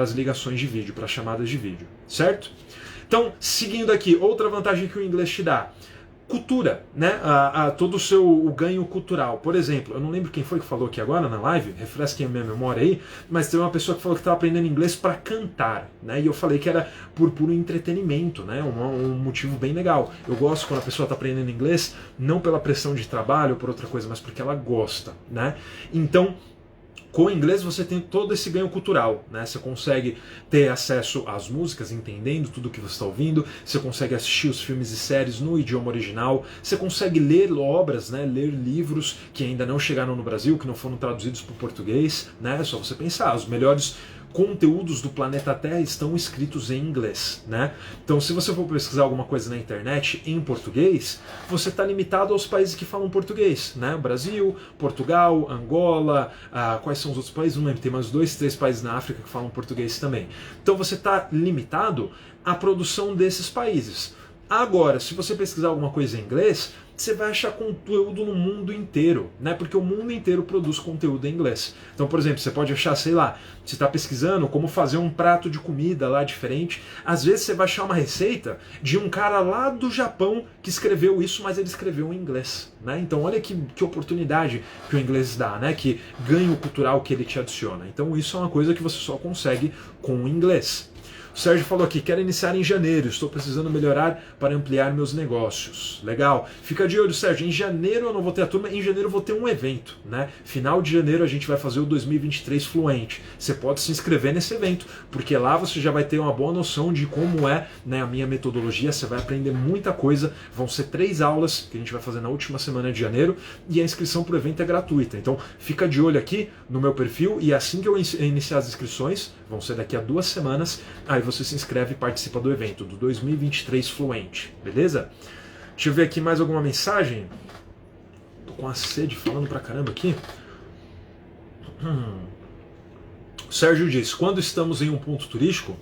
as ligações de vídeo, para chamadas de vídeo, certo? Então, seguindo aqui, outra vantagem que o inglês te dá. Cultura, né? Todo o seu ganho cultural. Por exemplo, eu não lembro quem foi que falou aqui agora na live, refresquem a minha memória aí, mas teve uma pessoa que falou que estava aprendendo inglês para cantar, né? E eu falei que era por puro entretenimento, né? Um motivo bem legal. Eu gosto quando a pessoa está aprendendo inglês, não pela pressão de trabalho ou por outra coisa, mas porque ela gosta, né? Então, com o inglês você tem todo esse ganho cultural, né? Você consegue ter acesso às músicas, entendendo tudo que você está ouvindo, você consegue assistir os filmes e séries no idioma original, você consegue ler obras, né? Ler livros que ainda não chegaram no Brasil, que não foram traduzidos para o português, né? É só você pensar, os melhores conteúdos do planeta Terra estão escritos em inglês, né? Então, se você for pesquisar alguma coisa na internet em português, você está limitado aos países que falam português, né? Brasil, Portugal, Angola, quais são os outros países? Não lembro, tem mais 2, 3 países na África que falam português também. Então, você está limitado à produção desses países. Agora, se você pesquisar alguma coisa em inglês, você vai achar conteúdo no mundo inteiro, né? Porque o mundo inteiro produz conteúdo em inglês. Então, por exemplo, você pode achar, sei lá, você está pesquisando como fazer um prato de comida lá diferente. Às vezes você vai achar uma receita de um cara lá do Japão que escreveu isso, mas ele escreveu em inglês, né? Então, olha que oportunidade que o inglês dá, né? Que ganho cultural que ele te adiciona. Então, isso é uma coisa que você só consegue com o inglês. O Sérgio falou aqui, quero iniciar em janeiro, estou precisando melhorar para ampliar meus negócios. Legal. Fica de olho, Sérgio. Em janeiro eu não vou ter a turma, em janeiro eu vou ter um evento, né? Final de janeiro a gente vai fazer o 2023 Fluente. Você pode se inscrever nesse evento, porque lá você já vai ter uma boa noção de como é, né, a minha metodologia, você vai aprender muita coisa. Vão ser 3 aulas que a gente vai fazer na última semana de janeiro e a inscrição para o evento é gratuita. Então fica de olho aqui no meu perfil e assim que eu iniciar as inscrições, vão ser daqui a 2 semanas, aí você se inscreve e participa do evento, do 2023 Fluente, beleza? Deixa eu ver aqui mais alguma mensagem. Tô com a sede falando pra caramba aqui. O Sérgio diz, quando estamos em um ponto turístico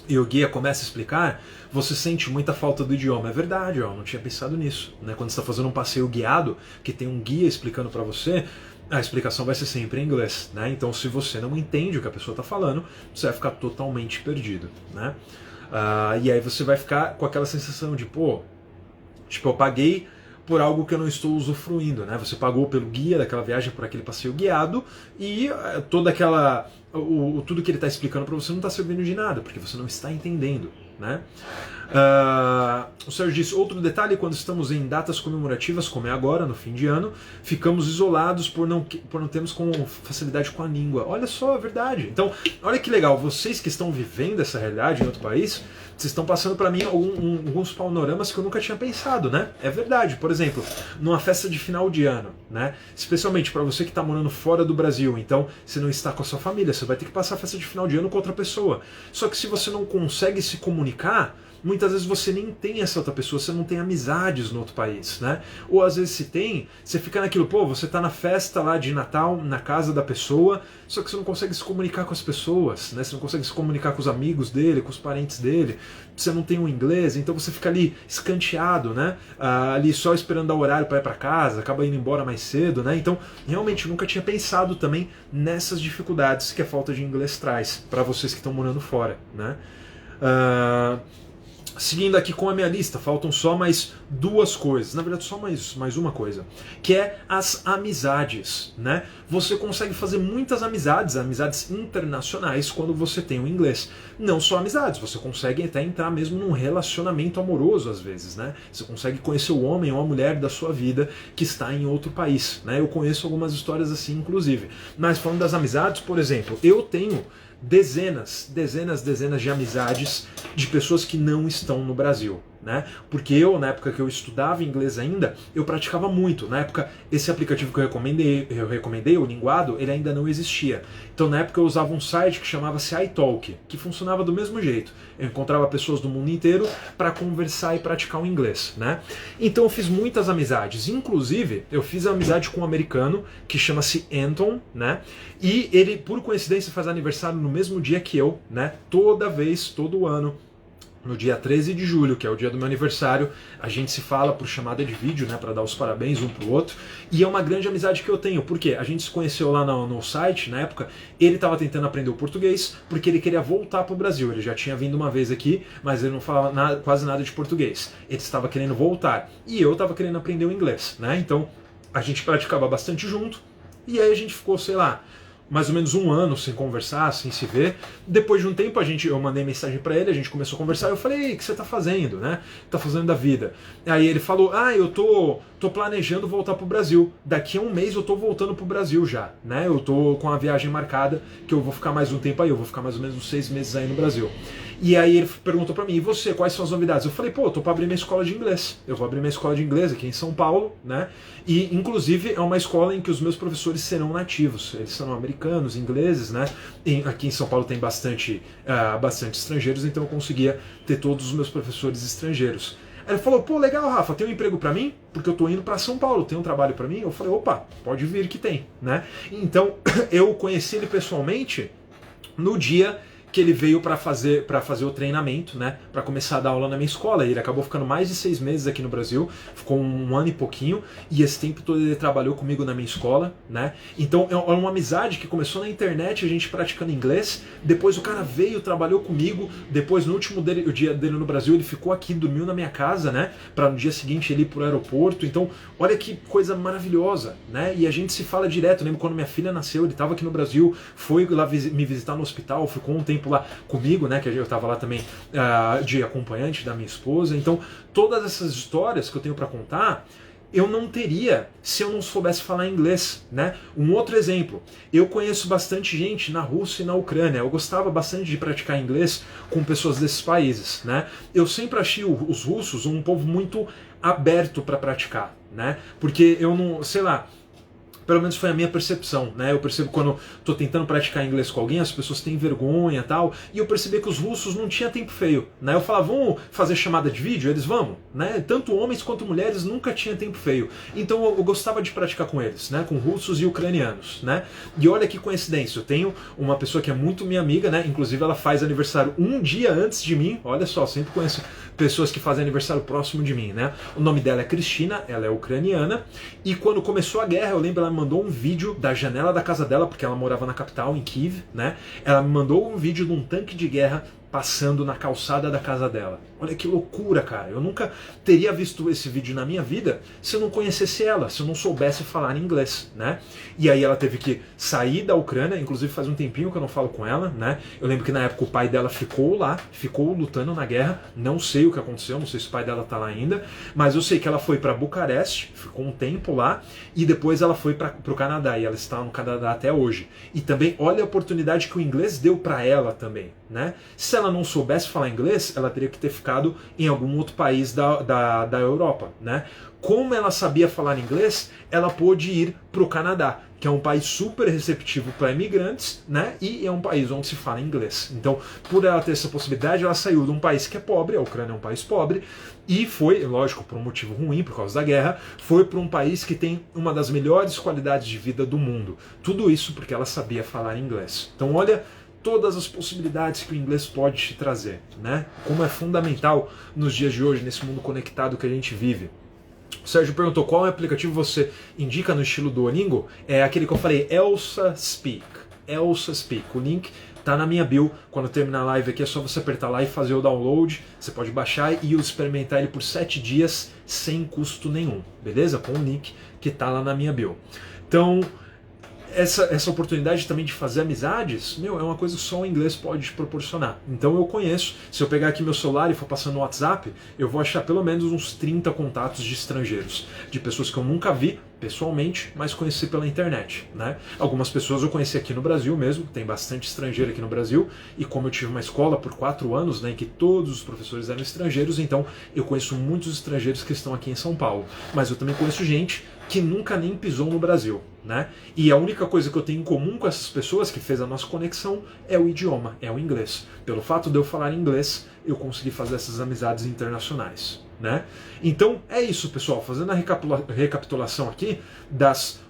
e o guia começa a explicar, você sente muita falta do idioma. É verdade, ó, não tinha pensado nisso, né? Quando você está fazendo um passeio guiado, que tem um guia explicando para você, a explicação vai ser sempre em inglês, né? Então, se você não entende o que a pessoa está falando, você vai ficar totalmente perdido, né? E aí você vai ficar com aquela sensação de, pô, tipo, eu paguei por algo que eu não estou usufruindo, né? Você pagou pelo guia daquela viagem, por aquele passeio guiado, e toda aquela tudo que ele está explicando para você não está servindo de nada, porque você não está entendendo, né? O Sérgio diz, outro detalhe, quando estamos em datas comemorativas, como é agora, no fim de ano, ficamos isolados por não termos facilidade com a língua. Olha só, é verdade. Então, olha que legal, vocês que estão vivendo essa realidade em outro país, vocês estão passando para mim alguns panoramas que eu nunca tinha pensado, né? É verdade. Por exemplo, numa festa de final de ano, né? Especialmente para você que está morando fora do Brasil, então você não está com a sua família, você vai ter que passar a festa de final de ano com outra pessoa. Só que se você não consegue se comunicar, muitas vezes você nem tem essa outra pessoa, você não tem amizades no outro país, né? Ou às vezes se tem, você fica naquilo, pô, você tá na festa lá de Natal, na casa da pessoa, só que você não consegue se comunicar com as pessoas, né? Você não consegue se comunicar com os amigos dele, com os parentes dele, você não tem o inglês, então você fica ali escanteado, né? Ali só esperando dar o horário para ir para casa, acaba indo embora mais cedo, né? Então, realmente, eu nunca tinha pensado também nessas dificuldades que a falta de inglês traz para vocês que estão morando fora, né? Seguindo aqui com a minha lista, faltam só mais duas coisas, na verdade só mais uma coisa, que é as amizades, né? Você consegue fazer muitas amizades internacionais quando você tem o inglês. Não só amizades, você consegue até entrar mesmo num relacionamento amoroso às vezes, né? Você consegue conhecer o homem ou a mulher da sua vida que está em outro país, né? Eu conheço algumas histórias assim, inclusive. Mas falando das amizades, por exemplo, eu tenho dezenas de amizades de pessoas que não estão no Brasil, né? Porque eu, na época que eu estudava inglês ainda, eu praticava muito. Na época, esse aplicativo que eu recomendei, o Linguado, ele ainda não existia. Então, na época, eu usava um site que chamava-se iTalk, que funcionava do mesmo jeito. Eu encontrava pessoas do mundo inteiro para conversar e praticar o inglês, né? Então, eu fiz muitas amizades. Inclusive, eu fiz amizade com um americano que chama-se Anton, né? E ele, por coincidência, faz aniversário no mesmo dia que eu, né? Todo ano, no dia 13 de julho, que é o dia do meu aniversário, a gente se fala por chamada de vídeo, né, para dar os parabéns um pro outro, e é uma grande amizade que eu tenho, porque a gente se conheceu lá no site, na época, ele estava tentando aprender o português, porque ele queria voltar pro Brasil, ele já tinha vindo uma vez aqui, mas ele não falava quase nada de português, ele estava querendo voltar, e eu estava querendo aprender o inglês, né, então a gente praticava bastante junto, e aí a gente ficou, sei lá, mais ou menos um ano sem conversar, sem se ver. Depois de um tempo eu mandei mensagem para ele, a gente começou a conversar, eu falei, o que você tá fazendo, né? Tá fazendo da vida? Aí ele falou, eu tô planejando voltar pro Brasil. Daqui a um mês eu tô voltando pro Brasil já, né? Eu tô com a viagem marcada, que eu vou ficar mais um tempo aí, eu vou ficar mais ou menos uns 6 meses aí no Brasil. E aí ele perguntou pra mim, e você, quais são as novidades? Eu falei, eu tô pra abrir minha escola de inglês. Eu vou abrir minha escola de inglês aqui em São Paulo, né? E, inclusive, é uma escola em que os meus professores serão nativos. Eles são americanos, ingleses, né? Aqui em São Paulo tem bastante estrangeiros, então eu conseguia ter todos os meus professores estrangeiros. Aí ele falou, legal, Rafa, tem um emprego pra mim? Porque eu tô indo pra São Paulo, tem um trabalho pra mim? Eu falei, opa, pode vir que tem, né? Então, eu conheci ele pessoalmente no dia que ele veio para fazer o treinamento, né, para começar a dar aula na minha escola. E ele acabou ficando mais de 6 meses aqui no Brasil, ficou um ano e pouquinho, e esse tempo todo ele trabalhou comigo na minha escola, né? Então é uma amizade que começou na internet, a gente praticando inglês, depois o cara veio, trabalhou comigo, depois no último dia dele no Brasil, ele ficou aqui, dormiu na minha casa, né, para no dia seguinte ele ir pro aeroporto. Então, olha que coisa maravilhosa, né? E a gente se fala direto. Eu lembro quando minha filha nasceu, ele estava aqui no Brasil, foi lá me visitar no hospital, ficou um tempo lá comigo, né, que eu estava lá também de acompanhante da minha esposa. Então, todas essas histórias que eu tenho para contar, eu não teria se eu não soubesse falar inglês, né? Um outro exemplo, eu conheço bastante gente na Rússia e na Ucrânia. Eu gostava bastante de praticar inglês com pessoas desses países, né? Eu sempre achei os russos um povo muito aberto para praticar, né? Porque eu não, sei lá, pelo menos foi a minha percepção, né? Eu percebo quando estou tentando praticar inglês com alguém, as pessoas têm vergonha e tal, e eu percebi que os russos não tinham tempo feio, né? Eu falava, vamos fazer chamada de vídeo? Eles vamos, né? Tanto homens quanto mulheres nunca tinham tempo feio. Então eu gostava de praticar com eles, né? Com russos e ucranianos, né? E olha que coincidência, eu tenho uma pessoa que é muito minha amiga, né? Inclusive ela faz aniversário um dia antes de mim, olha só, sempre conheço pessoas que fazem aniversário próximo de mim, né? O nome dela é Cristina, ela é ucraniana, e quando começou a guerra, eu lembro, ela me mandou um vídeo da janela da casa dela, porque ela morava na capital, em Kiev, né? Ela me mandou um vídeo de um tanque de guerra passando na calçada da casa dela. Olha que loucura, cara. Eu nunca teria visto esse vídeo na minha vida se eu não conhecesse ela, se eu não soubesse falar inglês, né? E aí ela teve que sair da Ucrânia, inclusive faz um tempinho que eu não falo com ela, né? Eu lembro que na época o pai dela ficou lá, ficou lutando na guerra, não sei o que aconteceu, não sei se o pai dela tá lá ainda, mas eu sei que ela foi para Bucareste, ficou um tempo lá, e depois ela foi para o Canadá, e ela está no Canadá até hoje. E também olha a oportunidade que o inglês deu para ela também, né? Se ela não soubesse falar inglês, ela teria que ter ficado em algum outro país da Europa, né? Como ela sabia falar inglês, ela pôde ir para o Canadá, que é um país super receptivo para imigrantes, né? E é um país onde se fala inglês. Então, por ela ter essa possibilidade, ela saiu de um país que é pobre, a Ucrânia é um país pobre, e foi, lógico, por um motivo ruim, por causa da guerra, foi para um país que tem uma das melhores qualidades de vida do mundo. Tudo isso porque ela sabia falar inglês. Então, olha todas as possibilidades que o inglês pode te trazer, né? Como é fundamental nos dias de hoje, nesse mundo conectado que a gente vive. O Sérgio perguntou qual aplicativo você indica no estilo Duolingo. É aquele que eu falei, Elsa Speak. Elsa Speak. O link tá na minha bio. Quando terminar a live aqui é só você apertar lá e fazer o download. Você pode baixar e experimentar ele por 7 dias sem custo nenhum, beleza? Com o link que tá lá na minha bio. Então, essa oportunidade também de fazer amizades, é uma coisa que só o inglês pode te proporcionar. Então eu conheço, se eu pegar aqui meu celular e for passando no WhatsApp, eu vou achar pelo menos uns 30 contatos de estrangeiros, de pessoas que eu nunca vi pessoalmente, mas conheci pela internet, né? Algumas pessoas eu conheci aqui no Brasil mesmo, tem bastante estrangeiro aqui no Brasil, e como eu tive uma escola por 4 anos, né, em que todos os professores eram estrangeiros, então eu conheço muitos estrangeiros que estão aqui em São Paulo, mas eu também conheço gente que nunca nem pisou no Brasil, né? E a única coisa que eu tenho em comum com essas pessoas que fez a nossa conexão é o idioma, é o inglês. Pelo fato de eu falar inglês, eu consegui fazer essas amizades internacionais, né? Então é isso, pessoal, fazendo a recapitulação aqui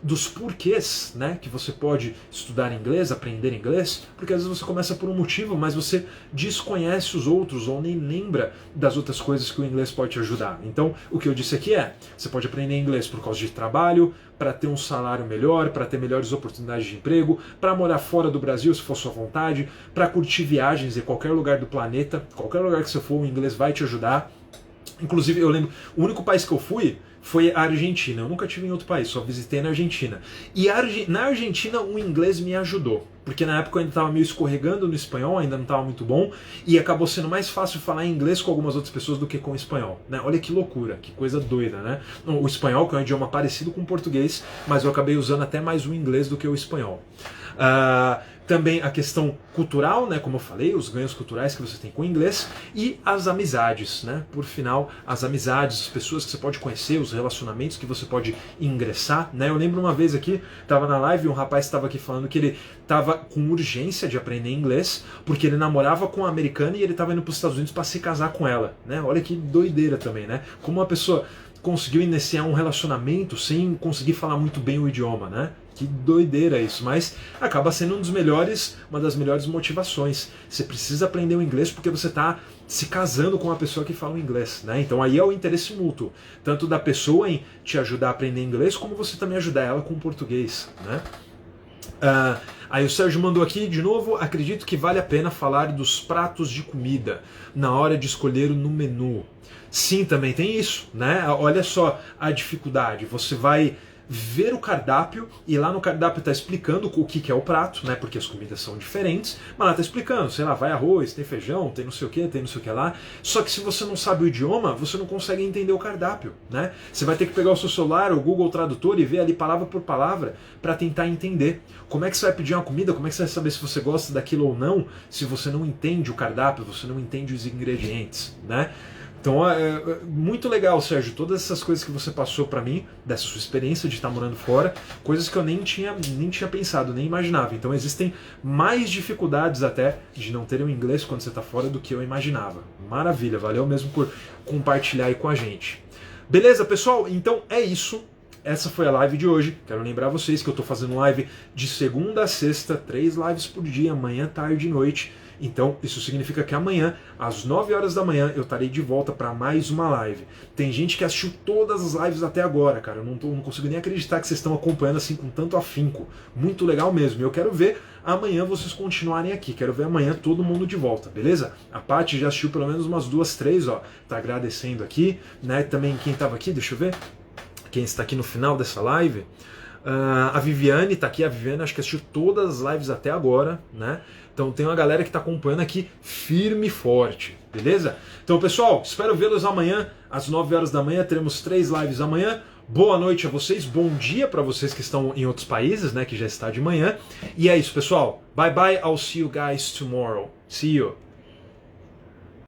dos porquês, né, que você pode estudar inglês, aprender inglês, porque às vezes você começa por um motivo, mas você desconhece os outros ou nem lembra das outras coisas que o inglês pode te ajudar. Então o que eu disse aqui é, você pode aprender inglês por causa de trabalho, para ter um salário melhor, para ter melhores oportunidades de emprego, para morar fora do Brasil, se for sua vontade, para curtir viagens em qualquer lugar do planeta, qualquer lugar que você for, o inglês vai te ajudar. Inclusive, eu lembro, o único país que eu fui foi a Argentina. Eu nunca tive em outro país, só visitei na Argentina. E na Argentina o inglês me ajudou, porque na época eu ainda estava meio escorregando no espanhol, ainda não estava muito bom, e acabou sendo mais fácil falar inglês com algumas outras pessoas do que com o espanhol, né? Olha que loucura, que coisa doida, né? O espanhol, que é um idioma parecido com o português, mas eu acabei usando até mais o inglês do que o espanhol. Também a questão cultural, né, como eu falei, os ganhos culturais que você tem com o inglês, e as amizades, né, por final, as amizades, as pessoas que você pode conhecer, os relacionamentos que você pode ingressar, né. Eu lembro uma vez aqui, estava na live, um rapaz estava aqui falando que ele estava com urgência de aprender inglês, porque ele namorava com uma americana e ele estava indo para os Estados Unidos para se casar com ela, né. Olha que doideira também, né, como uma pessoa conseguiu iniciar um relacionamento sem conseguir falar muito bem o idioma, né? Que doideira isso, mas acaba sendo uma das melhores motivações. Você precisa aprender o inglês porque você está se casando com uma pessoa que fala o inglês, né? Então aí é o interesse mútuo, tanto da pessoa em te ajudar a aprender inglês, como você também ajudar ela com o português, né? Aí o Sérgio mandou aqui de novo, acredito que vale a pena falar dos pratos de comida na hora de escolher no menu. Sim, também tem isso, né? Olha só a dificuldade, você vai ver o cardápio e lá no cardápio está explicando o que é o prato, né? Porque as comidas são diferentes, mas lá está explicando, sei lá, vai arroz, tem feijão, tem não sei o que, tem não sei o que lá. Só que se você não sabe o idioma, você não consegue entender o cardápio, né? Você vai ter que pegar o seu celular, o Google Tradutor e ver ali palavra por palavra para tentar entender. Como é que você vai pedir uma comida, como é que você vai saber se você gosta daquilo ou não, se você não entende o cardápio, você não entende os ingredientes, né? Então é muito legal, Sérgio, todas essas coisas que você passou para mim, dessa sua experiência de estar morando fora, coisas que eu nem tinha pensado, nem imaginava. Então existem mais dificuldades até de não ter o inglês quando você está fora do que eu imaginava. Maravilha, valeu mesmo por compartilhar aí com a gente. Beleza, pessoal? Então é isso. essa foi a live de hoje. Quero lembrar vocês que eu estou fazendo live de segunda a sexta, 3 lives por dia, manhã, tarde e noite. Então, isso significa que amanhã, às 9 horas da manhã, eu estarei de volta para mais uma live. Tem gente que assistiu todas as lives até agora, cara. Eu não consigo nem acreditar que vocês estão acompanhando assim com tanto afinco. Muito legal mesmo. Eu quero ver amanhã vocês continuarem aqui. Quero ver amanhã todo mundo de volta, beleza? A Paty já assistiu pelo menos umas 2, 3, ó. Tá agradecendo aqui, né? Também quem estava aqui, deixa eu ver. Quem está aqui no final dessa live. A Viviane está aqui, a Viviane acho que assistiu todas as lives até agora, né? Então tem uma galera que está acompanhando aqui firme e forte, beleza? Então pessoal, espero vê-los amanhã, às 9 horas da manhã, teremos 3 lives amanhã. Boa noite a vocês, bom dia para vocês que estão em outros países, né? Que já está de manhã. E é isso pessoal, bye bye, I'll see you guys tomorrow. See you!